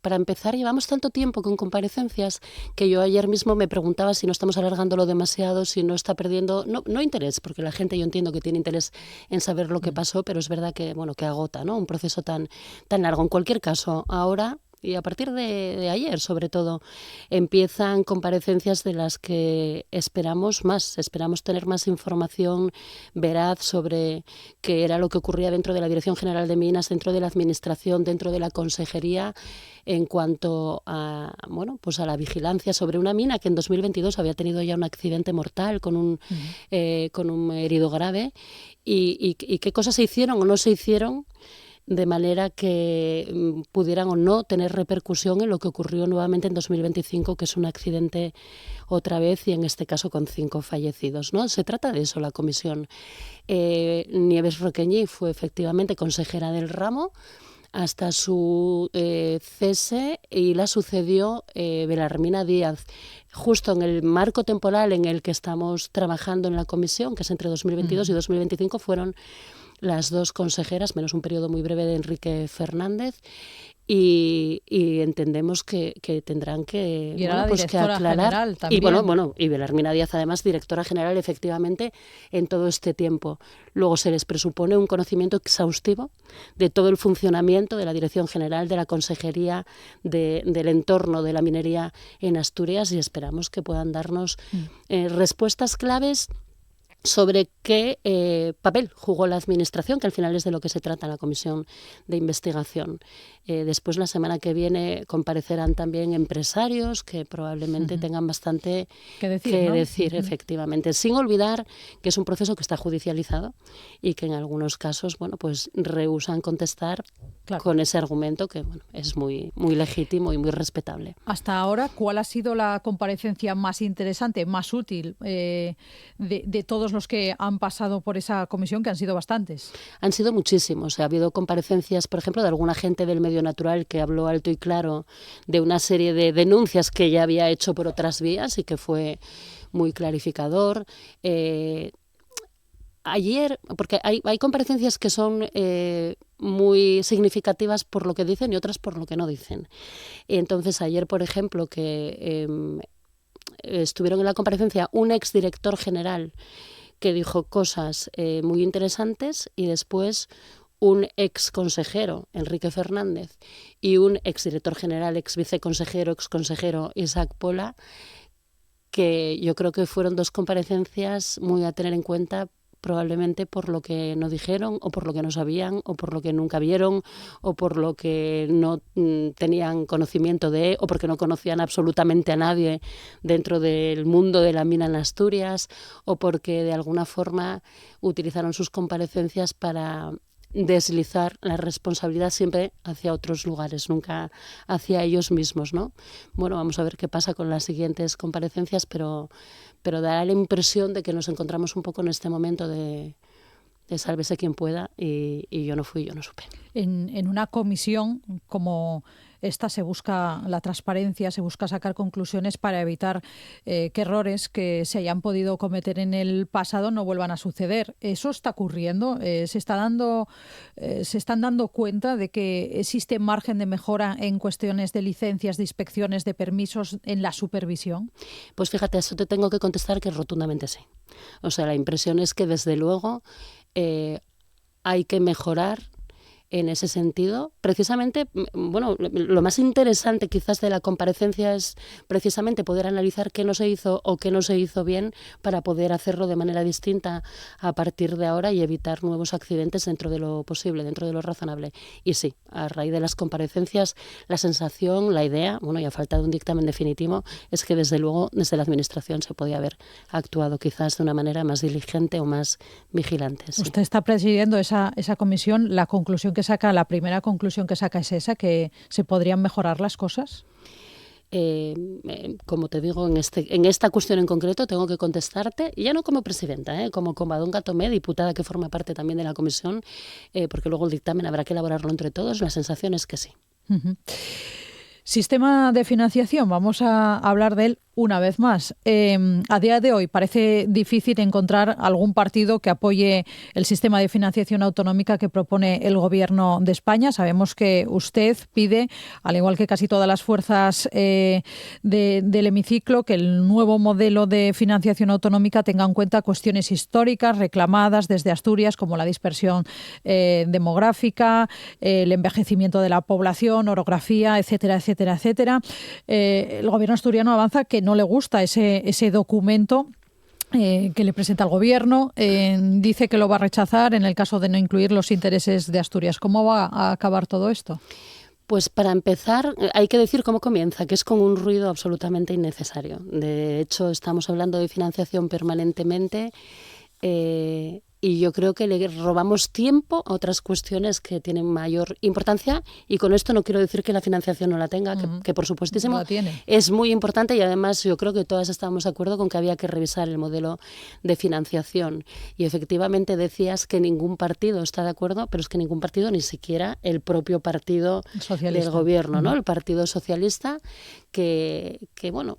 Para empezar, llevamos tanto tiempo con comparecencias que yo ayer mismo me preguntaba si no estamos alargándolo demasiado, si no está perdiendo, no interés, porque la gente, yo entiendo que tiene interés en saber lo que pasó, pero es verdad que agota, ¿no? Un proceso tan largo. En cualquier caso, ahora, y a partir de ayer sobre todo, empiezan comparecencias de las que esperamos tener más información veraz sobre qué era lo que ocurría dentro de la Dirección General de Minas, dentro de la Administración, dentro de la Consejería, en cuanto a la vigilancia sobre una mina que en 2022 había tenido ya un accidente mortal con un herido grave, y qué cosas se hicieron o no se hicieron de manera que pudieran o no tener repercusión en lo que ocurrió nuevamente en 2025, que es un accidente otra vez, y en este caso con 5 fallecidos, ¿no? Se trata de eso la comisión. Nieves Roqueñí fue efectivamente consejera del ramo hasta su cese, y la sucedió Belarmina Díaz. Justo en el marco temporal en el que estamos trabajando en la comisión, que es entre 2022 y 2025, fueron las dos consejeras, menos un periodo muy breve de Enrique Fernández, y entendemos que tendrán que, y era pues que aclarar. Y y Belarmina Díaz, además, directora general, efectivamente, en todo este tiempo. Luego se les presupone un conocimiento exhaustivo de todo el funcionamiento de la Dirección General, de la Consejería, del entorno de la minería en Asturias, y esperamos que puedan darnos respuestas claves sobre qué papel jugó la Administración, que al final es de lo que se trata la comisión de investigación. Después, la semana que viene, comparecerán también empresarios que probablemente tengan bastante que decir, efectivamente, sin olvidar que es un proceso que está judicializado y que en algunos casos, bueno, pues rehúsan contestar con ese argumento que, bueno, es muy, muy legítimo y muy respetable. Hasta ahora, ¿cuál ha sido la comparecencia más interesante, más útil de todos los que han pasado por esa comisión, que han sido bastantes? Han sido muchísimos. Ha habido comparecencias, por ejemplo, de alguna gente del medio natural que habló alto y claro de una serie de denuncias que ya había hecho por otras vías y que fue muy clarificador. Ayer, porque hay comparecencias que son muy significativas por lo que dicen y otras por lo que no dicen. Entonces, ayer, por ejemplo, que estuvieron en la comparecencia un exdirector general que dijo cosas muy interesantes, y después un ex consejero, Enrique Fernández, y un exdirector general, ex viceconsejero, ex consejero, Isaac Pola, que yo creo que fueron dos comparecencias muy a tener en cuenta, probablemente por lo que no dijeron, o por lo que no sabían, o por lo que nunca vieron, o por lo que no tenían conocimiento de, o porque no conocían absolutamente a nadie dentro del mundo de la mina en Asturias, o porque de alguna forma utilizaron sus comparecencias para deslizar la responsabilidad siempre hacia otros lugares, nunca hacia ellos mismos, ¿no? Bueno, vamos a ver qué pasa con las siguientes comparecencias, pero dará la impresión de que nos encontramos un poco en este momento de sálvese quien pueda, y yo no fui, yo no supe. En una comisión como esta se busca la transparencia, se busca sacar conclusiones para evitar que errores que se hayan podido cometer en el pasado no vuelvan a suceder. ¿Eso está ocurriendo? ¿Se están dando cuenta de que existe margen de mejora en cuestiones de licencias, de inspecciones, de permisos en la supervisión? Pues fíjate, eso te tengo que contestar que rotundamente sí. O sea, la impresión es que desde luego hay que mejorar en ese sentido. Precisamente, bueno, lo más interesante quizás de la comparecencia es precisamente poder analizar qué no se hizo o qué no se hizo bien, para poder hacerlo de manera distinta a partir de ahora y evitar nuevos accidentes dentro de lo posible, dentro de lo razonable. Y sí, a raíz de las comparecencias, la sensación, la idea, bueno, y a falta de un dictamen definitivo, es que desde luego desde la Administración se podía haber actuado quizás de una manera más diligente o más vigilante. Sí. Usted está presidiendo esa comisión. La primera conclusión que saca es esa, que se podrían mejorar las cosas. Como te digo, en esta cuestión en concreto tengo que contestarte, y ya no como presidenta, como Covadonga Tomé, diputada que forma parte también de la comisión, porque luego el dictamen habrá que elaborarlo entre todos. La sensación es que sí. Uh-huh. Sistema de financiación, vamos a hablar de él una vez más. A día de hoy parece difícil encontrar algún partido que apoye el sistema de financiación autonómica que propone el Gobierno de España. Sabemos que usted pide, al igual que casi todas las fuerzas del hemiciclo, que el nuevo modelo de financiación autonómica tenga en cuenta cuestiones históricas reclamadas desde Asturias, como la dispersión demográfica, el envejecimiento de la población, orografía, etcétera, etcétera, etcétera. El Gobierno asturiano avanza que no le gusta ese documento que le presenta el Gobierno. Dice que lo va a rechazar en el caso de no incluir los intereses de Asturias. ¿Cómo va a acabar todo esto? Pues para empezar hay que decir cómo comienza, que es con un ruido absolutamente innecesario. De hecho, estamos hablando de financiación permanentemente, y yo creo que le robamos tiempo a otras cuestiones que tienen mayor importancia, y con esto no quiero decir que la financiación no la tenga, que por supuestísimo es muy importante, y además yo creo que todas estábamos de acuerdo con que había que revisar el modelo de financiación. Y efectivamente decías que ningún partido está de acuerdo, pero es que ningún partido, ni siquiera el propio partido socialista del Gobierno, ¿no? El Partido Socialista, que bueno,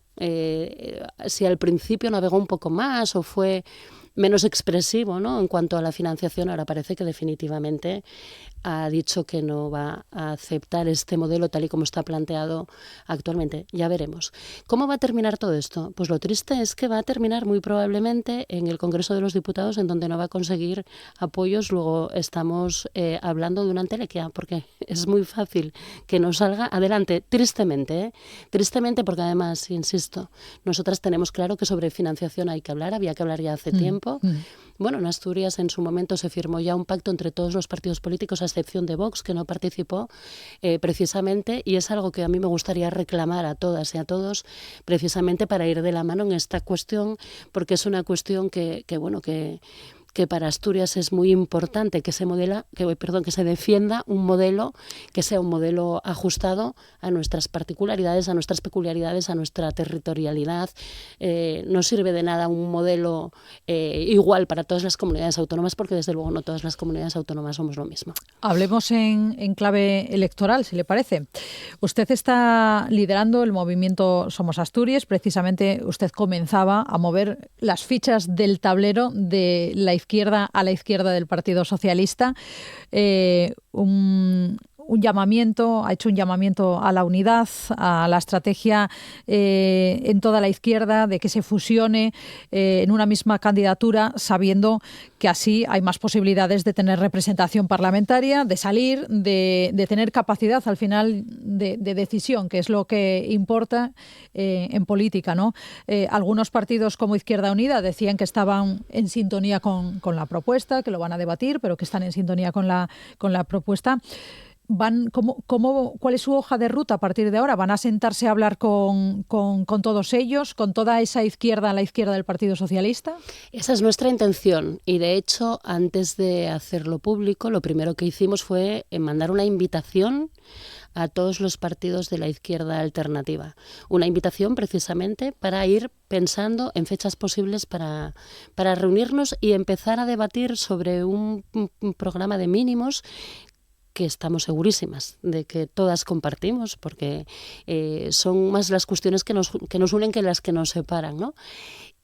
si al principio navegó un poco más o fue menos expresivo, ¿no?, en cuanto a la financiación. Ahora parece que definitivamente ha dicho que no va a aceptar este modelo tal y como está planteado actualmente. Ya veremos. ¿Cómo va a terminar todo esto? Pues lo triste es que va a terminar muy probablemente en el Congreso de los Diputados, en donde no va a conseguir apoyos. Luego estamos hablando de una entelequia, porque es muy fácil que no salga adelante, tristemente, tristemente, porque además, insisto, nosotras tenemos claro que sobre financiación hay que hablar, había que hablar ya hace tiempo. Bueno, en Asturias en su momento se firmó ya un pacto entre todos los partidos políticos, a excepción de Vox, que no participó precisamente, y es algo que a mí me gustaría reclamar a todas y a todos, precisamente para ir de la mano en esta cuestión, porque es una cuestión que para Asturias es muy importante que se defienda un modelo que sea un modelo ajustado a nuestras particularidades, a nuestras peculiaridades, a nuestra territorialidad. No sirve de nada un modelo igual para todas las comunidades autónomas, porque desde luego no todas las comunidades autónomas somos lo mismo. Hablemos en clave electoral, si le parece. Usted está liderando el movimiento Somos Asturias. Precisamente usted comenzaba a mover las fichas del tablero de la izquierda a la izquierda del Partido Socialista. Ha hecho un llamamiento a la unidad, a la estrategia en toda la izquierda, de que se fusione en una misma candidatura, sabiendo que así hay más posibilidades de tener representación parlamentaria, de salir, de tener capacidad al final de decisión, que es lo que importa en política, ¿no? Algunos partidos como Izquierda Unida decían que estaban en sintonía con la propuesta, que lo van a debatir, pero que están en sintonía con la propuesta. ¿Cuál es su hoja de ruta a partir de ahora? ¿Van a sentarse a hablar con todos ellos, con toda esa izquierda a la izquierda del Partido Socialista? Esa es nuestra intención, y de hecho, antes de hacerlo público, lo primero que hicimos fue mandar una invitación a todos los partidos de la izquierda alternativa. Una invitación precisamente para ir pensando en fechas posibles para reunirnos y empezar a debatir sobre un programa de mínimos que estamos segurísimas de que todas compartimos, porque son más las cuestiones que nos unen que las que nos separan, ¿no?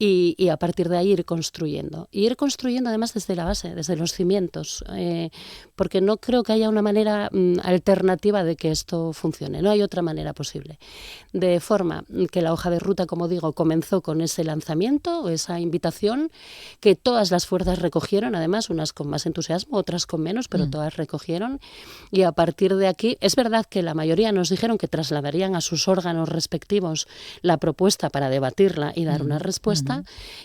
Y a partir de ahí ir construyendo. Y ir construyendo además desde la base, desde los cimientos, porque no creo que haya una manera alternativa de que esto funcione, no hay otra manera posible. De forma que la hoja de ruta, como digo, comenzó con ese lanzamiento, esa invitación, que todas las fuerzas recogieron, además, unas con más entusiasmo, otras con menos, pero todas recogieron. Y a partir de aquí, es verdad que la mayoría nos dijeron que trasladarían a sus órganos respectivos la propuesta para debatirla y dar una respuesta.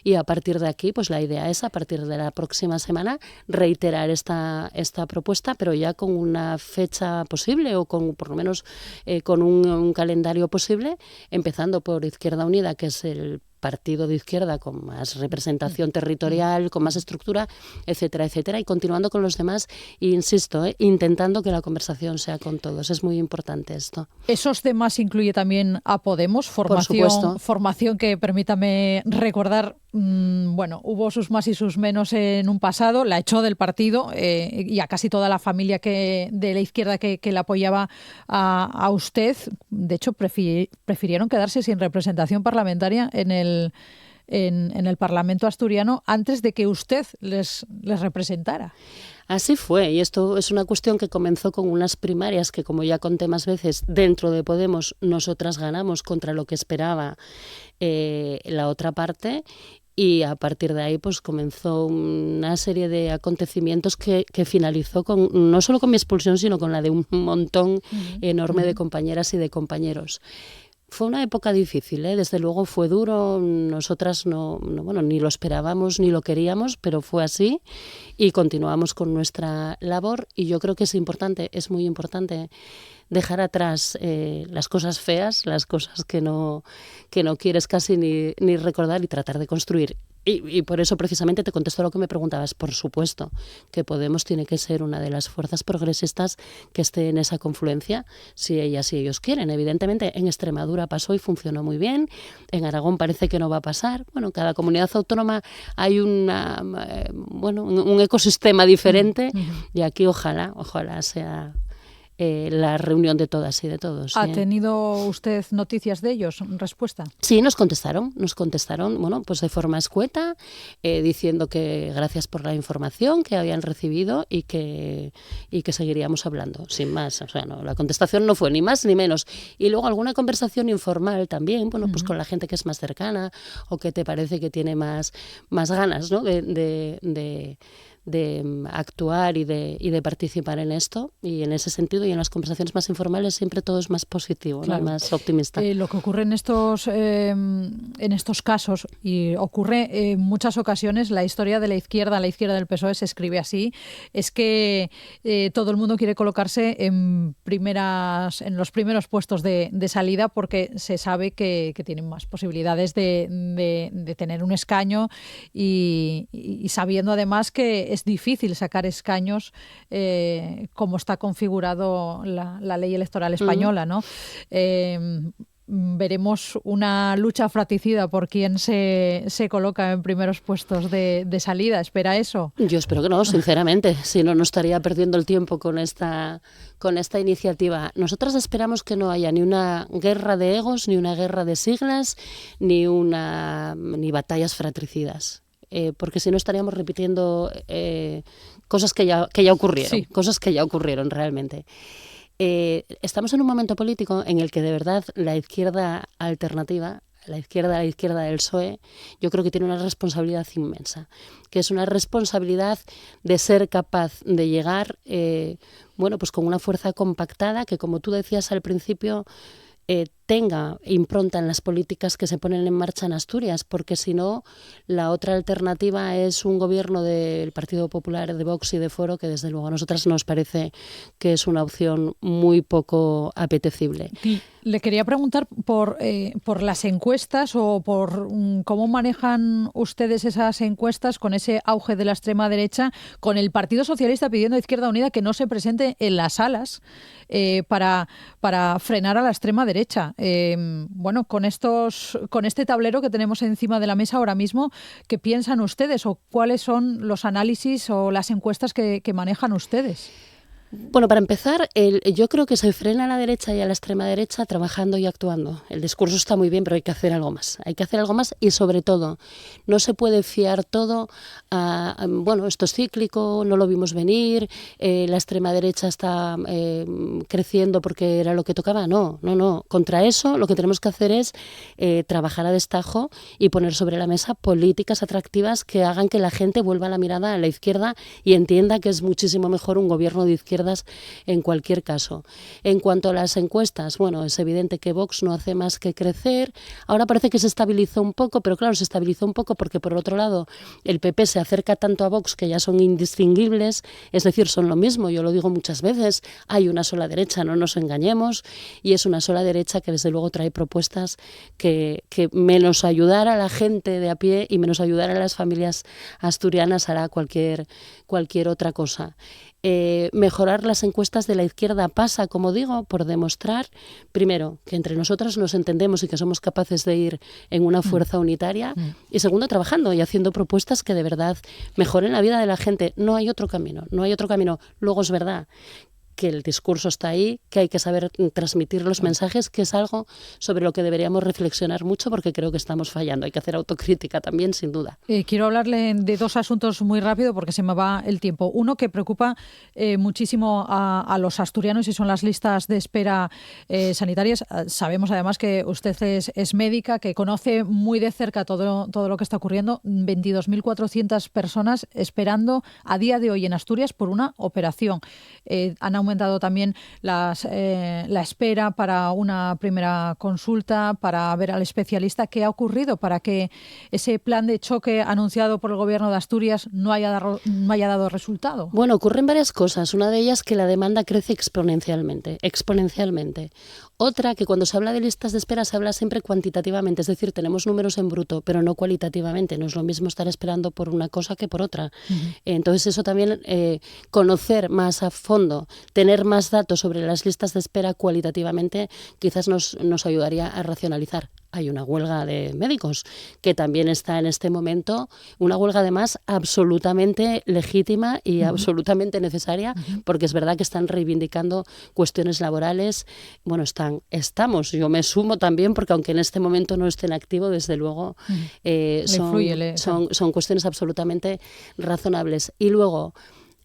Y a partir de aquí, pues la idea es, a partir de la próxima semana, reiterar esta propuesta, pero ya con una fecha posible, o por lo menos con un calendario posible, empezando por Izquierda Unida, que es el partido de izquierda con más representación territorial, con más estructura, etcétera, etcétera, y continuando con los demás, e insisto, intentando que la conversación sea con todos. Es muy importante esto. ¿Esos demás incluye también a Podemos? Formación que, permítame recordar, hubo sus más y sus menos en un pasado, la echó del partido y a casi toda la familia de la izquierda que la apoyaba a usted. De hecho, prefirieron quedarse sin representación parlamentaria en el Parlamento asturiano antes de que usted les representara. Así fue, y esto es una cuestión que comenzó con unas primarias que, como ya conté más veces, dentro de Podemos nosotras ganamos contra lo que esperaba la otra parte. Y a partir de ahí pues comenzó una serie de acontecimientos que finalizó no solo con mi expulsión, sino con la de un montón enorme de compañeras y de compañeros. Fue una época difícil, desde luego fue duro, nosotras ni lo esperábamos ni lo queríamos, pero fue así y continuamos con nuestra labor, y yo creo que es muy importante dejar atrás las cosas feas, las cosas que no quieres casi ni recordar, y tratar de construir. Y por eso precisamente te contesto lo que me preguntabas. Por supuesto que Podemos tiene que ser una de las fuerzas progresistas que esté en esa confluencia, si ellas y ellos quieren. Evidentemente en Extremadura pasó y funcionó muy bien, en Aragón parece que no va a pasar. Bueno, en cada comunidad autónoma hay un ecosistema diferente, y aquí ojalá sea la reunión de todas y de todos. ¿Ha tenido usted noticias de ellos? ¿Respuesta? Sí, nos contestaron, bueno, pues de forma escueta, diciendo que gracias por la información que habían recibido y que seguiríamos hablando, sin más. O sea, no, la contestación no fue ni más ni menos. Y luego alguna conversación informal también, bueno, pues con la gente que es más cercana o que te parece que tiene más ganas, ¿no? de actuar y de participar en esto, y en ese sentido y en las conversaciones más informales siempre todo es más positivo, claro, ¿no? Más optimista. Lo que ocurre en estos casos, y ocurre en muchas ocasiones, la historia de la izquierda del PSOE se escribe así, es que todo el mundo quiere colocarse en los primeros puestos de salida, porque se sabe que tienen más posibilidades de tener un escaño, y sabiendo además que es difícil sacar escaños como está configurado la ley electoral española, ¿no? Veremos una lucha fratricida por quién se coloca en primeros puestos de salida. ¿Espera eso? Yo espero que no, sinceramente. Si no, no estaría perdiendo el tiempo con esta iniciativa. Nosotras esperamos que no haya ni una guerra de egos, ni una guerra de siglas, ni batallas fratricidas. Porque si no estaríamos repitiendo cosas que ya ocurrieron, sí. Cosas que ya ocurrieron realmente. Estamos en un momento político en el que de verdad la izquierda alternativa, la izquierda del PSOE, yo creo que tiene una responsabilidad inmensa, que es una responsabilidad de ser capaz de llegar pues con una fuerza compactada que, como tú decías al principio, tenga impronta en las políticas que se ponen en marcha en Asturias, porque si no, la otra alternativa es un gobierno del Partido Popular, de Vox y de Foro, que desde luego a nosotras nos parece que es una opción muy poco apetecible. Le quería preguntar por las encuestas, o por cómo manejan ustedes esas encuestas con ese auge de la extrema derecha, con el Partido Socialista pidiendo a Izquierda Unida que no se presente en las salas para frenar a la extrema derecha. Con este tablero que tenemos encima de la mesa ahora mismo, ¿qué piensan ustedes, o cuáles son los análisis o las encuestas que manejan ustedes? Bueno, para empezar, yo creo que se frena a la derecha y a la extrema derecha trabajando y actuando. El discurso está muy bien, pero hay que hacer algo más. Hay que hacer algo más, y sobre todo, no se puede fiar todo a esto es cíclico, no lo vimos venir, la extrema derecha está creciendo porque era lo que tocaba. No. Contra eso lo que tenemos que hacer es trabajar a destajo y poner sobre la mesa políticas atractivas que hagan que la gente vuelva la mirada a la izquierda y entienda que es muchísimo mejor un gobierno de izquierda en cualquier caso. En cuanto a las encuestas, es evidente que Vox no hace más que crecer. Ahora parece que se estabilizó un poco, pero claro, se estabilizó un poco porque por otro lado el PP se acerca tanto a Vox que ya son indistinguibles, es decir, son lo mismo. Yo lo digo muchas veces, hay una sola derecha, no nos engañemos, y es una sola derecha que desde luego trae propuestas que menos ayudar a la gente de a pie y menos ayudar a las familias asturianas hará cualquier otra cosa. Mejorar las encuestas de la izquierda pasa, como digo, por demostrar, primero, que entre nosotras nos entendemos y que somos capaces de ir en una fuerza unitaria, y segundo, trabajando y haciendo propuestas que de verdad mejoren la vida de la gente. No hay otro camino. Luego es verdad que el discurso está ahí, que hay que saber transmitir los mensajes, que es algo sobre lo que deberíamos reflexionar mucho, porque creo que estamos fallando. Hay que hacer autocrítica también, sin duda. Quiero hablarle de dos asuntos muy rápido porque se me va el tiempo. Uno que preocupa muchísimo a los asturianos, y son las listas de espera sanitarias. Sabemos además que usted es médica, que conoce muy de cerca todo lo que está ocurriendo. 22.400 personas esperando a día de hoy en Asturias por una operación. Han aumentado también la espera para una primera consulta, para ver al especialista. ¿Qué ha ocurrido para que ese plan de choque anunciado por el Gobierno de Asturias no haya dado resultado? Bueno, ocurren varias cosas. Una de ellas, que la demanda crece exponencialmente. Otra, que cuando se habla de listas de espera se habla siempre cuantitativamente, es decir, tenemos números en bruto, pero no cualitativamente. No es lo mismo estar esperando por una cosa que por otra. Entonces eso también, conocer más a fondo, tener más datos sobre las listas de espera cualitativamente, quizás nos ayudaría a racionalizar. hay una huelga de médicos que también está en este momento, una huelga además absolutamente legítima y absolutamente necesaria, porque es verdad que están reivindicando cuestiones laborales. Bueno, yo me sumo también, porque aunque en este momento no esté en activo, desde luego son cuestiones absolutamente razonables. Y luego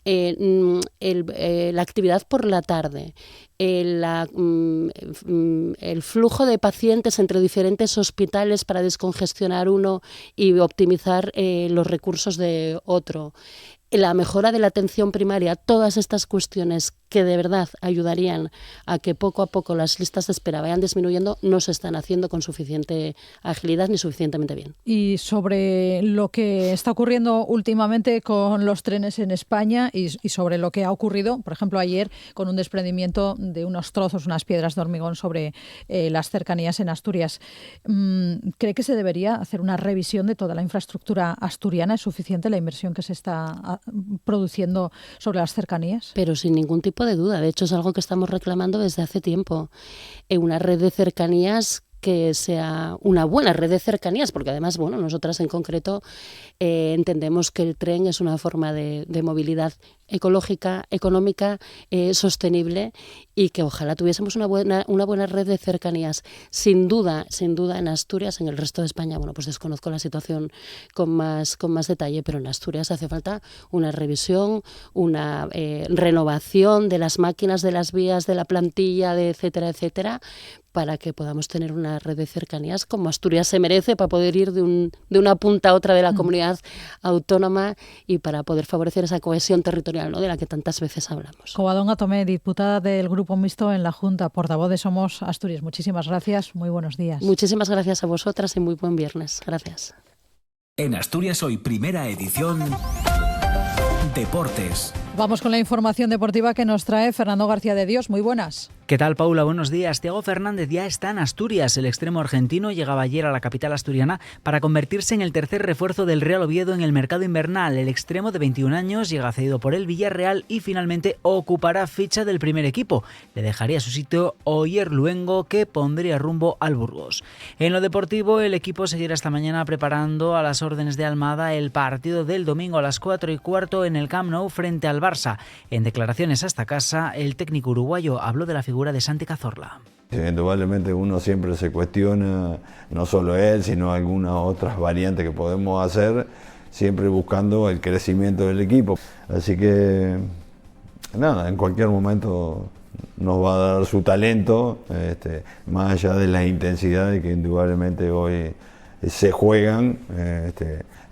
la actividad por la tarde, el flujo de pacientes entre diferentes hospitales para descongestionar uno y optimizar los recursos de otro, la mejora de la atención primaria, todas estas cuestiones que de verdad ayudarían a que poco a poco las listas de espera vayan disminuyendo, no se están haciendo con suficiente agilidad ni suficientemente bien. Y sobre lo que está ocurriendo últimamente con los trenes en España y sobre lo que ha ocurrido, por ejemplo, ayer con un desprendimiento de unos trozos, unas piedras de hormigón sobre las cercanías en Asturias. ¿Cree que se debería hacer una revisión de toda la infraestructura asturiana? ¿Es suficiente la inversión que se está produciendo sobre las cercanías? Pero sin ningún tipo de duda. De hecho, es algo que estamos reclamando desde hace tiempo. Una red de cercanías que sea una buena red de cercanías, porque además, bueno, nosotras en concreto entendemos que el tren es una forma de movilidad ecológica, económica, sostenible, y que ojalá tuviésemos una buena red de cercanías. Sin duda en Asturias, en el resto de España, bueno, pues desconozco la situación con más detalle, pero en Asturias hace falta una revisión, una renovación de las máquinas, de las vías, de la plantilla, etcétera, para que podamos tener una red de cercanías como Asturias se merece, para poder ir de una punta a otra de la comunidad autónoma y para poder favorecer esa cohesión territorial, ¿no?, de la que tantas veces hablamos. Covadonga Tomé, diputada del Grupo Mixto en la Junta, portavoz de Somos Asturias. Muchísimas gracias, muy buenos días. Muchísimas gracias a vosotras y muy buen viernes. Gracias. En Asturias Hoy, primera edición, Deportes. Vamos con la información deportiva que nos trae Fernando García de Dios. Muy buenas. ¿Qué tal, Paula? Buenos días. Thiago Fernández ya está en Asturias. El extremo argentino llegaba ayer a la capital asturiana para convertirse en el tercer refuerzo del Real Oviedo en el mercado invernal. El extremo de 21 años llega cedido por el Villarreal y finalmente ocupará ficha del primer equipo. Le dejaría su sitio Oyer Luengo, que pondría rumbo al Burgos. En lo deportivo, el equipo seguirá esta mañana preparando a las órdenes de Almada el partido del domingo a las 4:15 en el Camp Nou frente al Barça. En declaraciones a esta casa, el técnico uruguayo habló de la figura de Santi Cazorla. Indudablemente uno siempre se cuestiona, no solo él, sino algunas otras variantes que podemos hacer, siempre buscando el crecimiento del equipo. Así que, nada, en cualquier momento nos va a dar su talento, más allá de las intensidades que indudablemente hoy se juegan.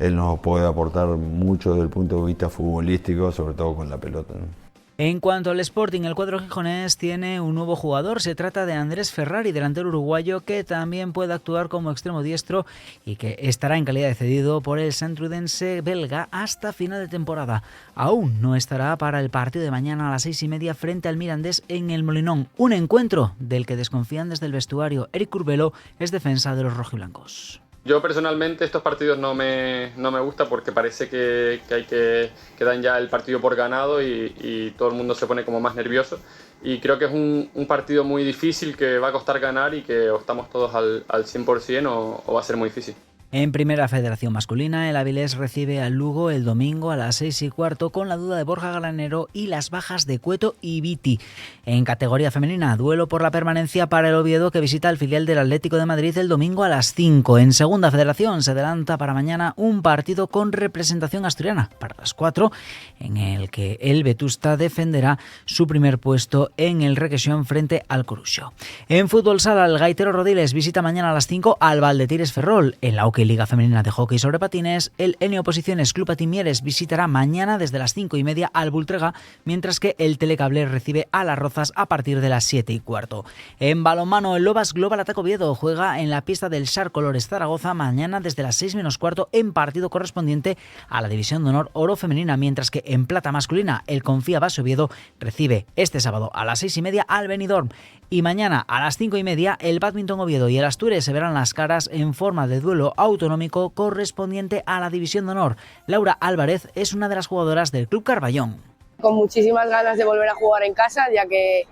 Él nos puede aportar mucho desde el punto de vista futbolístico, sobre todo con la pelota, ¿no? En cuanto al Sporting, el cuadro gijonés tiene un nuevo jugador. Se trata de Andrés Ferrari, delantero uruguayo que también puede actuar como extremo diestro y que estará en calidad de cedido por el Santrudense belga hasta final de temporada. Aún no estará para el partido de mañana a las 6:30 frente al Mirandés en el Molinón. Un encuentro del que desconfían desde el vestuario. Eric Curbelo es defensa de los rojiblancos. Yo personalmente estos partidos no me gusta porque parece que hay que dan ya el partido por ganado y todo el mundo se pone como más nervioso, y creo que es un partido muy difícil que va a costar ganar y que o estamos todos al 100% o va a ser muy difícil. En Primera Federación Masculina, el Avilés recibe al Lugo el domingo a las 6:15 con la duda de Borja Granero y las bajas de Cueto y Viti. En categoría femenina, duelo por la permanencia para el Oviedo, que visita al filial del Atlético de Madrid el domingo a las 5. En Segunda Federación se adelanta para mañana un partido con representación asturiana para las 4, en el que el Vetusta defenderá su primer puesto en el Requesión frente al Coruxo. En fútbol sala, el Gaitero Rodiles visita mañana a las 5 al Valdetires Ferrol. En la Liga Femenina de Hockey sobre Patines, el Eni Oposiciones Club Patimieres visitará mañana desde las 5:30 al Bultrega, mientras que el Telecable recibe a Las Rozas a partir de las 7:15. En balonmano, el Lobas Global Ataque Oviedo juega en la pista del Sar Colores Zaragoza mañana desde las 6:15 en partido correspondiente a la División de Honor Oro Femenina, mientras que en plata masculina, el Confía Base Oviedo recibe este sábado a las 6:30 al Benidorm. Y mañana a las 5:30 el Badminton Oviedo y el Astures se verán las caras en forma de duelo autonómico correspondiente a la División de Honor. Laura Álvarez es una de las jugadoras del Club Carballón. Con muchísimas ganas de volver a jugar en casa, ya que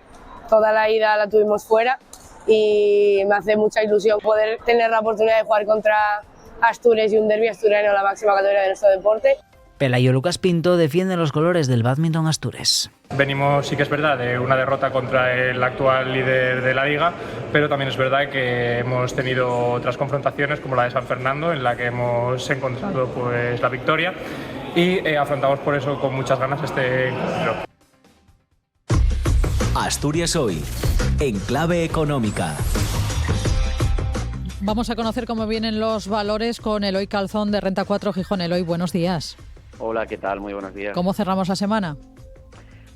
toda la ida la tuvimos fuera, y me hace mucha ilusión poder tener la oportunidad de jugar contra Asturias y un derbi asturiano en la máxima categoría de nuestro deporte. Pelayo Lucas Pinto defiende los colores del bádminton astures. Venimos, sí que es verdad, de una derrota contra el actual líder de la liga, pero también es verdad que hemos tenido otras confrontaciones como la de San Fernando, en la que hemos encontrado pues la victoria y afrontamos por eso con muchas ganas este encuentro. Asturias Hoy, en clave económica. Vamos a conocer cómo vienen los valores con Eloy Calzón de Renta 4 Gijón. Eloy, buenos días. Hola, ¿qué tal? Muy buenos días. ¿Cómo cerramos la semana?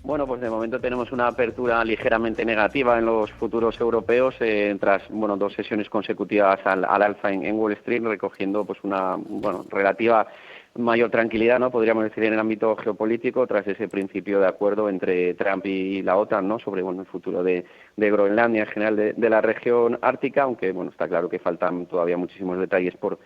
Bueno, pues de momento tenemos una apertura ligeramente negativa en los futuros europeos tras 2 sesiones consecutivas al alza en Wall Street, recogiendo pues una relativa mayor tranquilidad, ¿no? Podríamos decir, en el ámbito geopolítico tras ese principio de acuerdo entre Trump y la OTAN, ¿no? Sobre el futuro de Groenlandia, en general de la región ártica, aunque está claro que faltan todavía muchísimos detalles por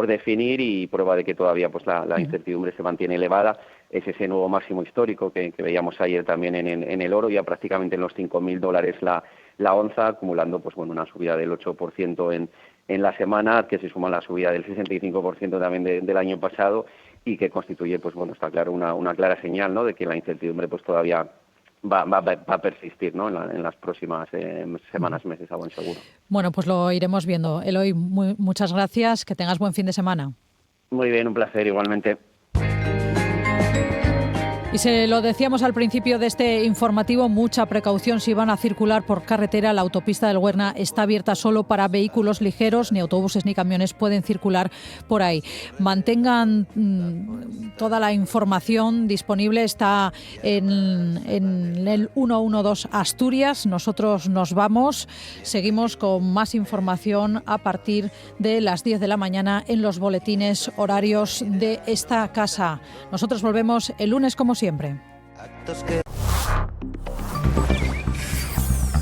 definir, y prueba de que todavía pues la incertidumbre se mantiene elevada es ese nuevo máximo histórico que veíamos ayer también en el oro, ya prácticamente en los $5.000 la onza, acumulando pues una subida del 8% en la semana, que se suma a la subida del 65% también del año pasado, y que constituye pues está claro una clara señal, ¿no?, de que la incertidumbre pues todavía va a persistir, ¿no?, en las próximas semanas, meses, a buen seguro. Bueno, pues lo iremos viendo. Eloy, muchas gracias, que tengas buen fin de semana. Muy bien, un placer igualmente. Y se lo decíamos al principio de este informativo, mucha precaución si van a circular por carretera. La autopista del Huerna está abierta solo para vehículos ligeros, ni autobuses ni camiones pueden circular por ahí. Mantengan toda la información disponible, está en el 112 Asturias. Nosotros nos vamos, seguimos con más información a partir de las 10 de la mañana en los boletines horarios de esta casa. Nosotros volvemos el lunes como siempre.